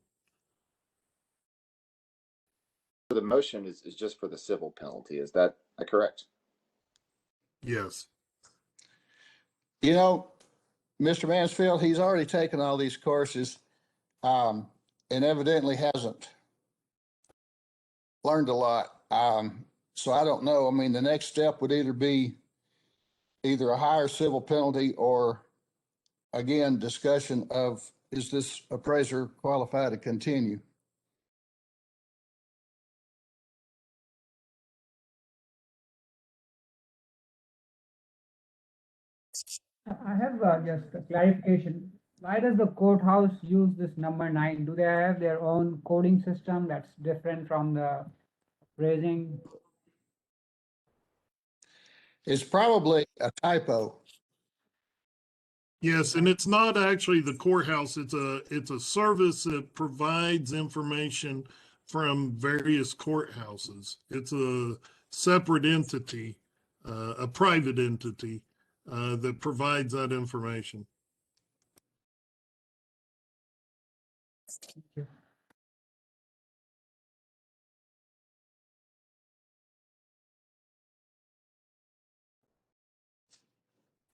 The motion is just for the civil penalty. Is that correct? Yes. You know, Mr. Mansfield, he's already taken all these courses and evidently hasn't learned a lot. So I don't know. I mean, the next step would either be either a higher civil penalty or, again, discussion of, is this appraiser qualified to continue? I have just a clarification. Why does the courthouse use this number 9? Do they have their own coding system that's different from the appraising? It's probably a typo. Yes, and it's not actually the courthouse. It's a service that provides information from various courthouses. It's a separate entity, a private entity that provides that information. Thank you.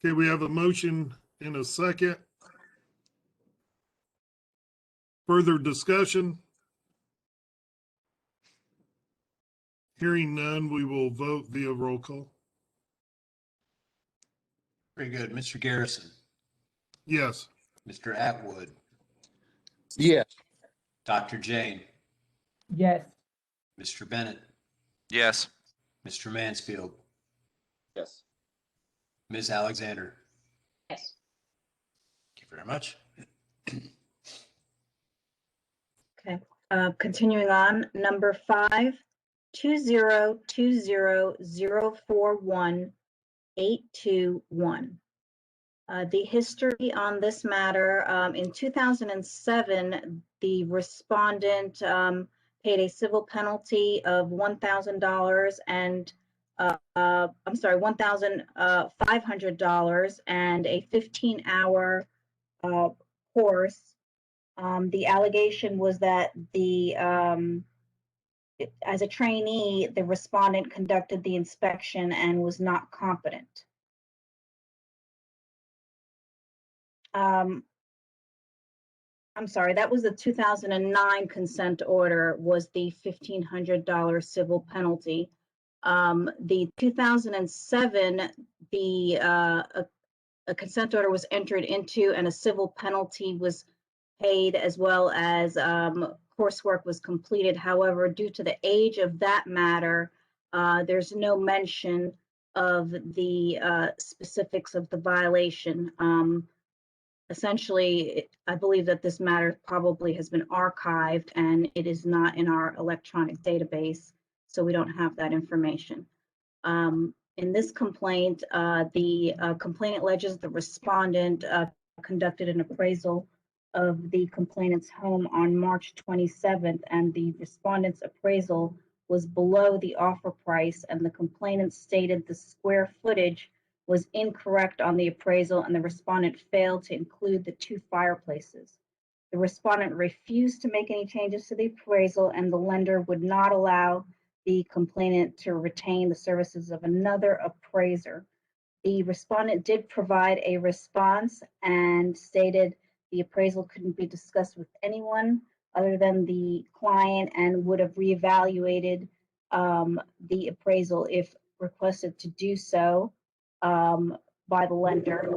Okay, we have a motion and a second. Further discussion? Hearing none, we will vote via roll call. Very good. Mr. Garrison, Yes. Mr. Atwood, Yes. Dr. Jane, Yes. Mr. Bennett, Yes. Mr. Mansfield, Yes. Ms. Alexander. Yes. Thank you very much. Okay, continuing on, number 5, 2020041821. The history on this matter, in 2007, the respondent paid a civil penalty of $1,000 and I'm sorry, $1,500 and a 15-hour course. The allegation was that as a trainee, the respondent conducted the inspection and was not competent. I'm sorry, that was the 2009 consent order, was the $1,500 civil penalty. The 2007, a consent order was entered into and a civil penalty was paid, as well as coursework was completed. However, due to the age of that matter, there's no mention of the specifics of the violation. Essentially, I believe that this matter probably has been archived and it is not in our electronic database, so we don't have that information. In this complaint, the complainant alleges the respondent conducted an appraisal of the complainant's home on March 27th, and the respondent's appraisal was below the offer price, and the complainant stated the square footage was incorrect on the appraisal, and the respondent failed to include the 2 fireplaces. The respondent refused to make any changes to the appraisal, and the lender would not allow the complainant to retain the services of another appraiser. The respondent did provide a response and stated the appraisal couldn't be discussed with anyone other than the client and would have reevaluated the appraisal if requested to do so by the lender.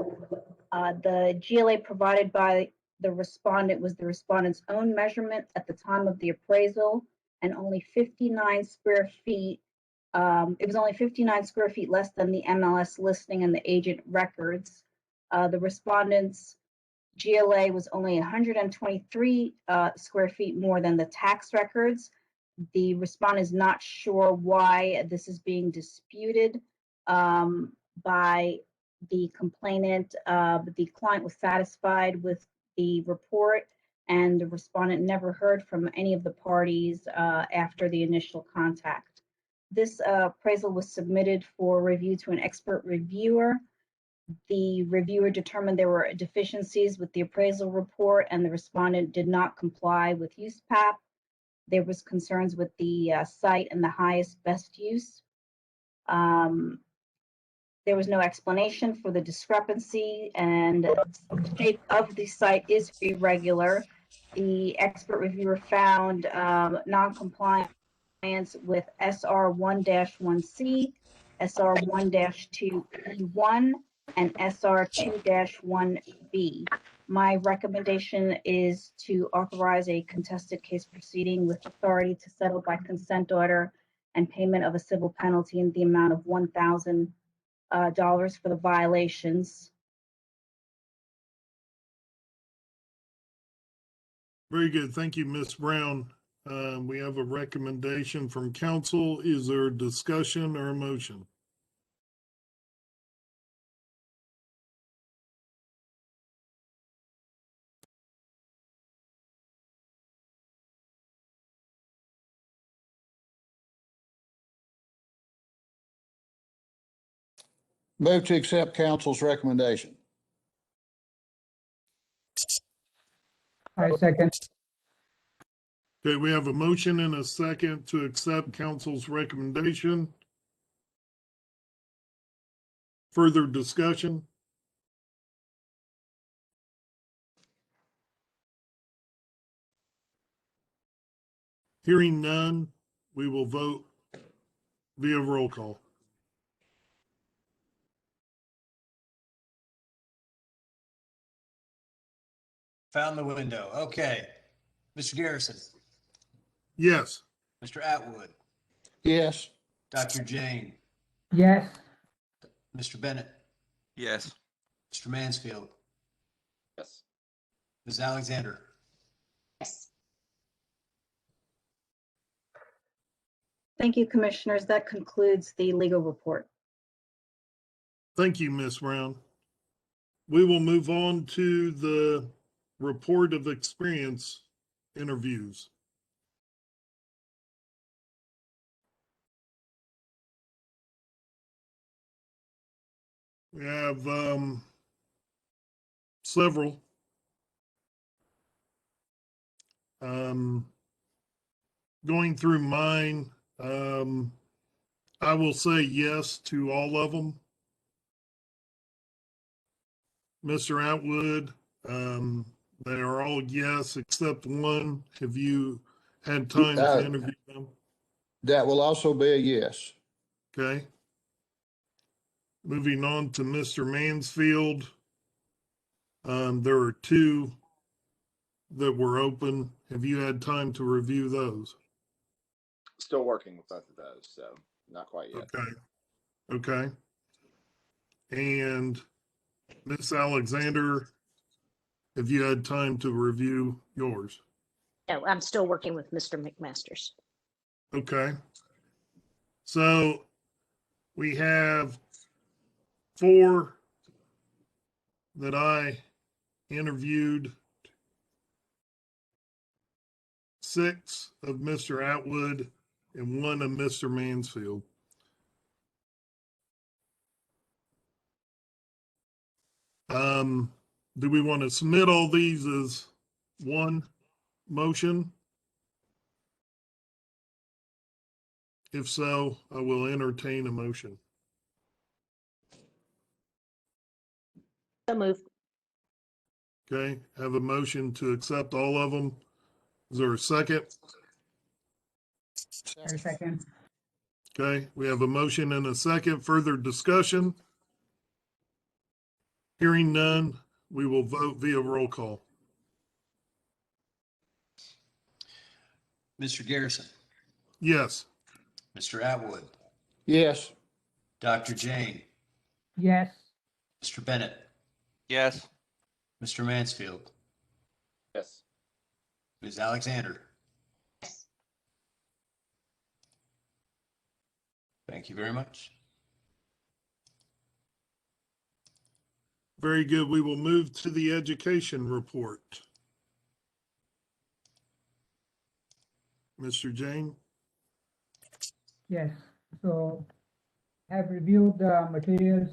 The GLA provided by the respondent was the respondent's own measurement at the time of the appraisal, and only 59 square feet. It was only 59 square feet less than the MLS listing and the agent records. The respondent's GLA was only 123 square feet more than the tax records. The respondent is not sure why this is being disputed by the complainant. The client was satisfied with the report, and the respondent never heard from any of the parties after the initial contact. This appraisal was submitted for review to an expert reviewer. The reviewer determined there were deficiencies with the appraisal report, and the respondent did not comply with USPAP. There was concerns with the site and the highest best use. There was no explanation for the discrepancy, and the shape of the site is irregular. The expert reviewer found non-compliance with SR 1-1C, SR 1-2E1, and SR 2-1B. My recommendation is to authorize a contested case proceeding with authority to settle by consent order and payment of a civil penalty in the amount of $1,000 for the violations. Very good. Thank you, Ms. Brown. We have a recommendation from council. Is there a discussion or a motion? Move to accept council's recommendation. I second. Okay, we have a motion and a second to accept council's recommendation. Further discussion? Hearing none, we will vote via roll call. Found the window. Okay. Mr. Garrison, Yes. Mr. Atwood, Yes. Dr. Jane, Yes. Mr. Bennett, Yes. Mr. Mansfield, Yes. Ms. Alexander. Yes. Thank you, Commissioners. That concludes the legal report. Thank you, Ms. Brown. We will move on to the report of experience interviews. We have several. Going through mine, I will say yes to all of them. Mr. Atwood, they are all yes except one. Have you had time to interview them? That will also be a yes. Okay. Moving on to Mr. Mansfield. There are two that were open. Have you had time to review those? Still working with both of those, so not quite yet. Okay. And Miss Alexander, have you had time to review yours? No, I'm still working with Mr. McMasters. Okay. So we have 4 that I interviewed, 6 of Mr. Atwood, and 1 of Mr. Mansfield. Do we want to submit all these as one motion? If so, I will entertain a motion. So move. Okay, have a motion to accept all of them. Is there a second? A second. Okay, we have a motion and a second. Further discussion? Hearing none, we will vote via roll call. Mr. Garrison, Yes. Mr. Atwood, Yes. Dr. Jane, Yes. Mr. Bennett, Yes. Mr. Mansfield, Yes. Ms. Alexander. Yes. Thank you very much. Very good. We will move to the education report. Mr. Jane? Yes. So have reviewed the materials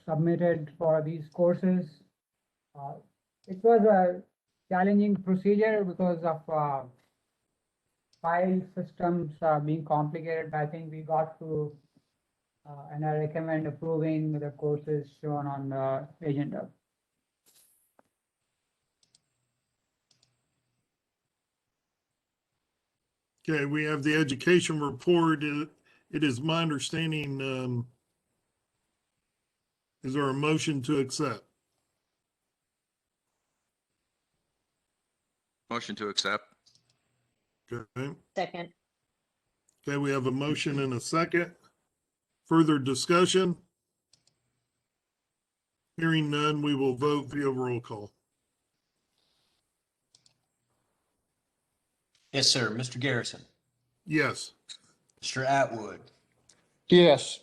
submitted for these courses. It was a challenging procedure because of file systems being complicated. I think we got to, and I recommend approving the courses shown on the agenda. Okay, we have the education report. It is my understanding, is there a motion to accept? Motion to accept. Okay. Second. Okay, we have a motion and a second. Further discussion? Hearing none, we will vote via roll call. Yes, sir. Mr. Garrison, Yes. Mr. Atwood, Yes.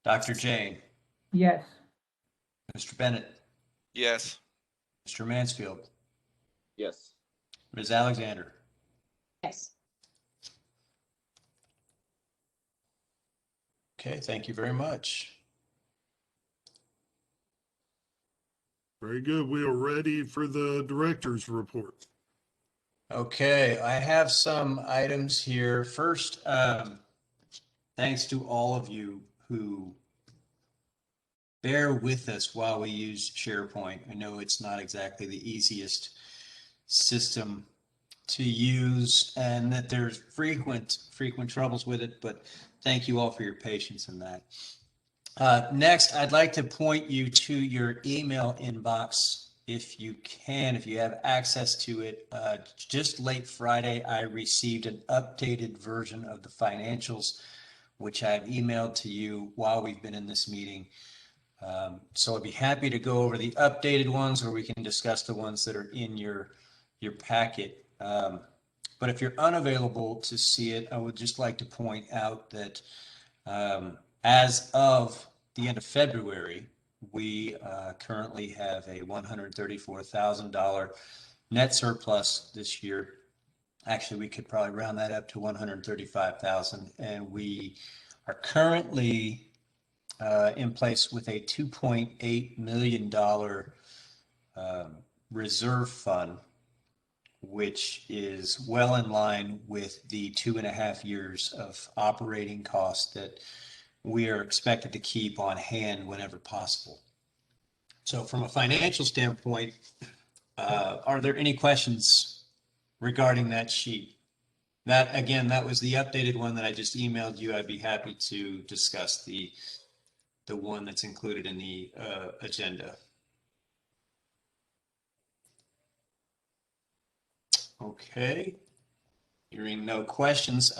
Dr. Jane, Yes. Mr. Bennett, Yes. Mr. Mansfield, Yes. Ms. Alexander. Yes. Okay, thank you very much. Very good. We are ready for the director's report. Okay, I have some items here. First, thanks to all of you who bear with us while we use SharePoint. I know it's not exactly the easiest system to use, and that there's frequent troubles with it, but thank you all for your patience in that. Next, I'd like to point you to your email inbox if you can, if you have access to it. Just late Friday, I received an updated version of the financials, which I've emailed to you while we've been in this meeting. So I'd be happy to go over the updated ones, or we can discuss the ones that are in your packet. But if you're unavailable to see it, I would just like to point out that as of the end of February, we currently have a $134,000 net surplus this year. Actually, we could probably round that up to 135,000, and we are currently in place with a $2.8 million reserve fund, which is well in line with the 2.5 years of operating costs that we are expected to keep on hand whenever possible. So from a financial standpoint, are there any questions regarding that sheet? That, again, that was the updated one that I just emailed you. I'd be happy to discuss the one that's included in the agenda. Okay. Hearing no questions.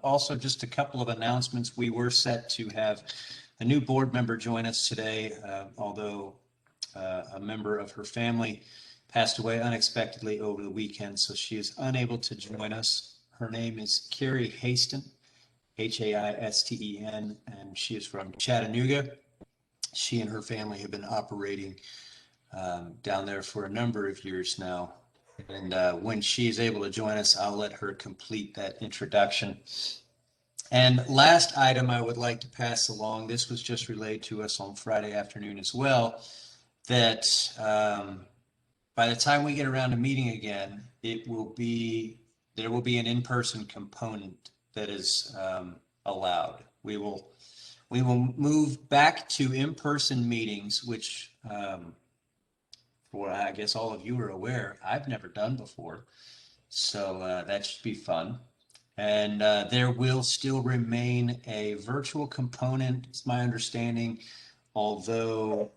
Also, just a couple of announcements. We were set to have a new board member join us today, although a member of her family passed away unexpectedly over the weekend, so she is unable to join us. Her name is Carrie Haisten, Haisten, and she is from Chattanooga. She and her family have been operating down there for a number of years now. And when she is able to join us, I'll let her complete that introduction. And last item I would like to pass along, this was just relayed to us on Friday afternoon as well, that by the time we get around to meeting again, there will be an in-person component that is allowed. We will move back to in-person meetings, which for I guess all of you are aware, I've never done before. So that should be fun. And there will still remain a virtual component, it's my understanding, although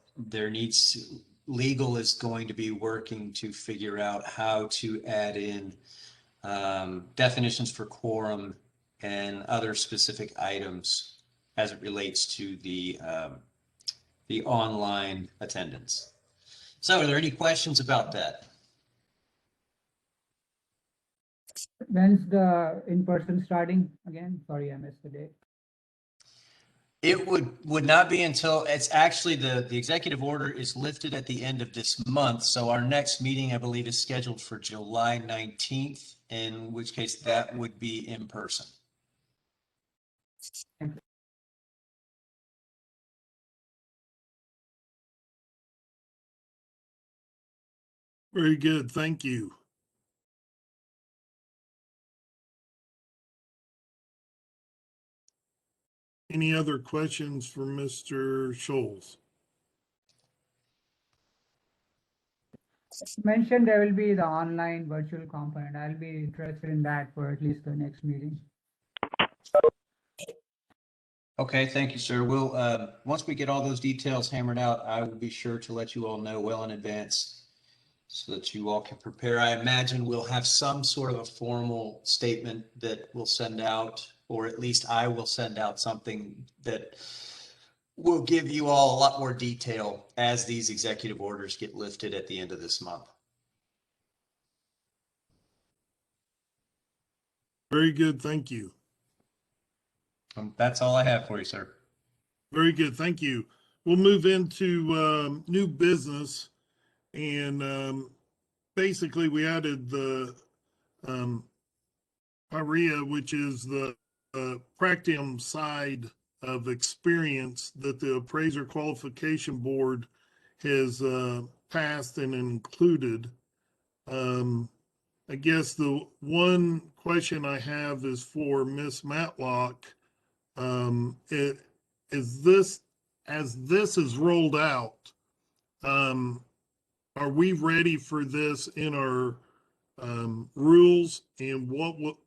legal is going to be working to figure out how to add in definitions for quorum and other specific items as it relates to the online attendance. So are there any questions about that? When's the in-person starting again? Sorry, I missed the date. It would not be until, it's actually the executive order is lifted at the end of this month. So our next meeting, I believe, is scheduled for July 19th, in which case that would be in person. Very good. Thank you. Any other questions for Mr. Scholes? Mentioned there will be the online virtual component. I'll be interested in that for at least the next meeting. Okay, thank you, sir. We'll once we get all those details hammered out, I will be sure to let you all know well in advance so that you all can prepare. I imagine we'll have some sort of a formal statement that we'll send out, or at least I will send out something that will give you all a lot more detail as these executive orders get lifted at the end of this month. Very good. Thank you. That's all I have for you, sir. Very good. Thank you. We'll move into new business. And basically, we added the ARIA, which is the practicum side of experience that the Appraiser Qualification Board has passed and included. I guess the one question I have is for Ms. Matlock. As this is rolled out, are we ready for this in our rules, and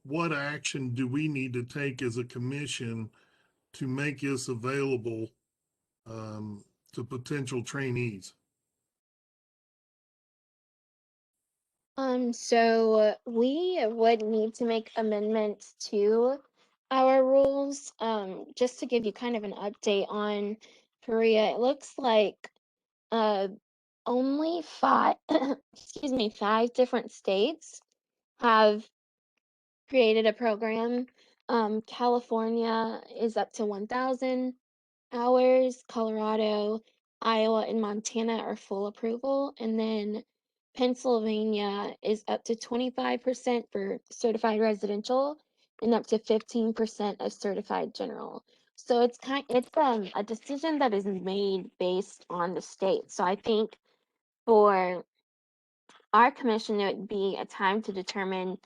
what action do we need to take as a commission to make this available to potential trainees? So we would need to make amendments to our rules. Just to give you kind of an update on Korea, it looks like uh only five, excuse me, 5 different states have created a program. California is up to 1,000 hours. Colorado, Iowa, and Montana are full approval. And then Pennsylvania is up to 25% for certified residential and up to 15% of certified general. So it's a decision that is made based on the state. So I think for our commission, it would be a time to determine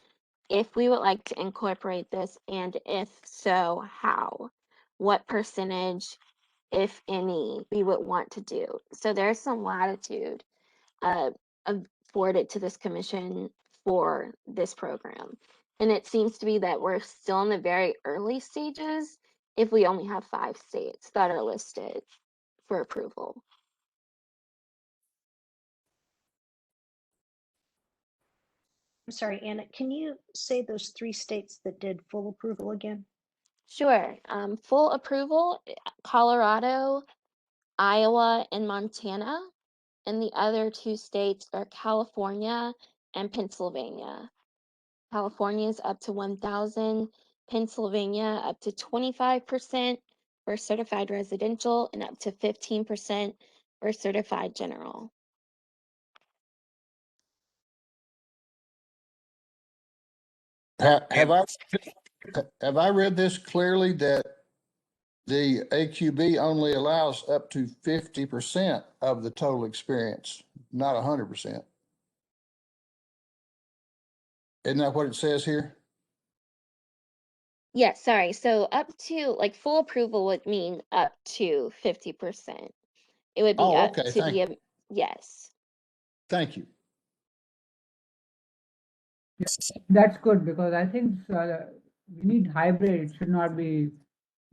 if we would like to incorporate this, and if so, how, what percentage, if any, we would want to do. So there's some latitude uh, afforded to this commission for this program. And it seems to be that we're still in the very early stages if we only have 5 states that are listed for approval. I'm sorry, Anna, can you say those 3 states that did full approval again? Sure. Full approval, Colorado, Iowa, and Montana. And the other 2 states are California and Pennsylvania. California is up to 1,000, Pennsylvania up to 25% for certified residential and up to 15% for certified general. Have I read this clearly that the AQB only allows up to 50% of the total experience, not 100%? Isn't that what it says here? Yes, sorry. So up to, like, full approval would mean up to 50%. It would be Oh, up okay. to the, yes. Thank you. That's good, because I think we need hybrid. It should not be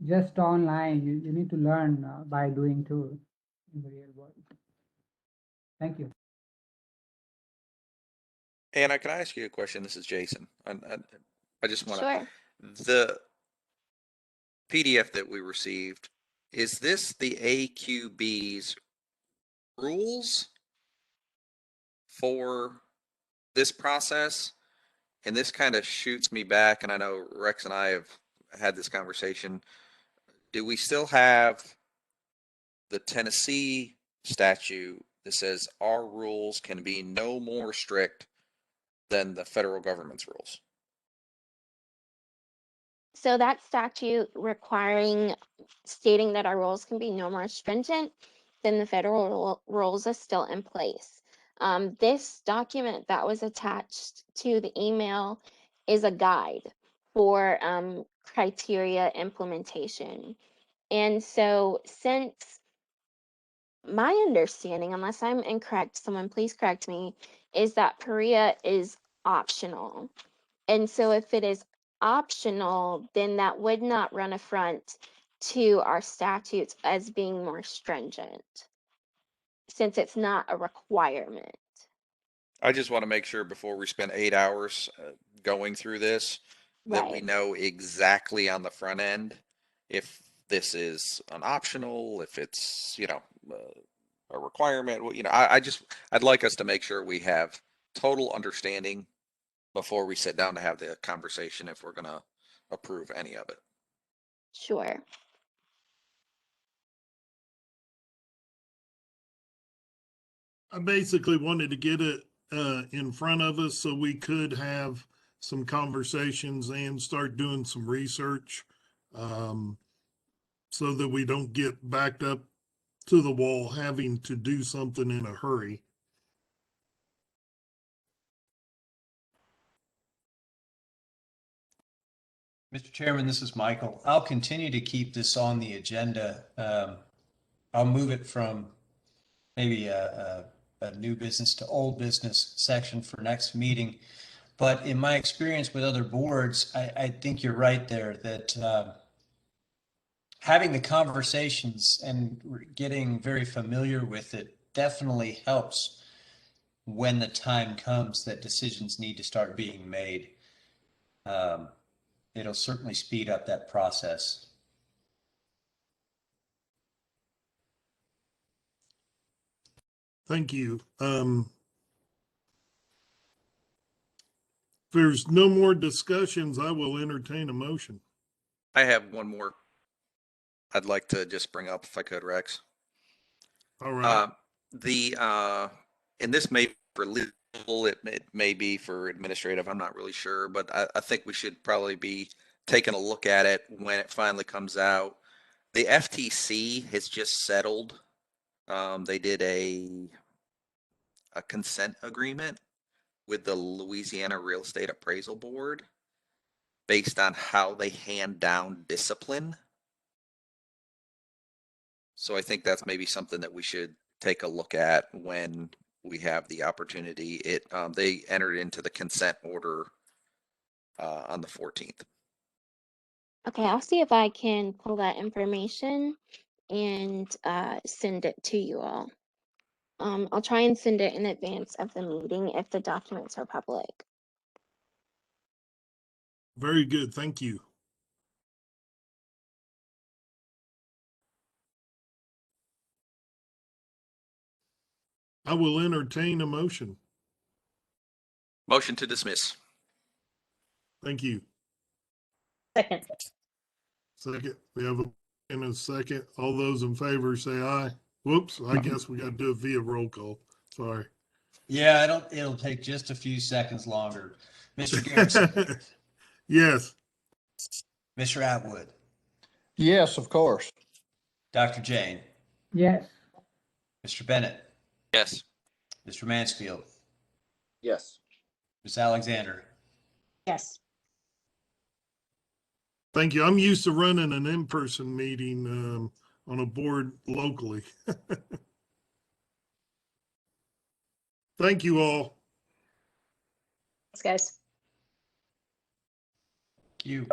just online. You need to learn by doing too in the real world. Thank you. Anna, can I ask you a question? This is Jason. I just want to, Sure. the PDF that we received, is this the AQB's rules for this process? And this kind of shoots me back, and I know Rex and I have had this conversation. Do we still have the Tennessee statute that says our rules can be no more strict than the federal government's rules? So that statute stating that our rules can be no more stringent than the federal rules is still in place. This document that was attached to the email is a guide for criteria implementation. And so, since my understanding, unless I'm incorrect, someone please correct me, is that PREA is optional. And so if it is optional, then that would not run affront to our statutes as being more stringent, since it's not a requirement. I just want to make sure before we spend 8 hours going through this that we Right. know exactly on the front end if this is an optional, if it's, a requirement. I'd like us to make sure we have total understanding before we sit down to have the conversation if we're going to approve any of it. Sure. I basically wanted to get it in front of us so we could have some conversations and start doing some research, so that we don't get backed up to the wall having to do something in a hurry. Mr. Chairman, this is Michael. I'll continue to keep this on the agenda. I'll move it from maybe a new business to old business section for next meeting. But in my experience with other boards, I think you're right there that having the conversations and getting very familiar with it definitely helps when the time comes that decisions need to start being made. It'll certainly speed up that process. Thank you. If there's no more discussions, I will entertain a motion. I have one more I'd like to just bring up if I could, Rex. All right. And this may be for legal, it may be for administrative, I'm not really sure, but I think we should probably be taking a look at it when it finally comes out. The FTC has just settled. They did a consent agreement with the Louisiana Real Estate Appraisal Board based on how they hand down discipline. So I think that's maybe something that we should take a look at when we have the opportunity. They entered into the consent order on the 14th. Okay, I'll see if I can pull that information and send it to you all. I'll try and send it in advance of the meeting if the documents are public. Very good. Thank you. I will entertain a motion. Motion to dismiss. Thank you. Second. Second, we have a second. All those in favor say aye. Whoops, I guess we got to do it via roll call. Sorry. Yeah, it'll take just a few seconds longer. Mr. Garrison, Yes. Mr. Atwood, Yes, of course. Dr. Jane, Yes. Mr. Bennett, Yes. Mr. Mansfield, Yes. Ms. Alexander. Yes. Thank you. I'm used to running an in-person meeting on a board locally. Thank you all. Thanks, guys. Thank you.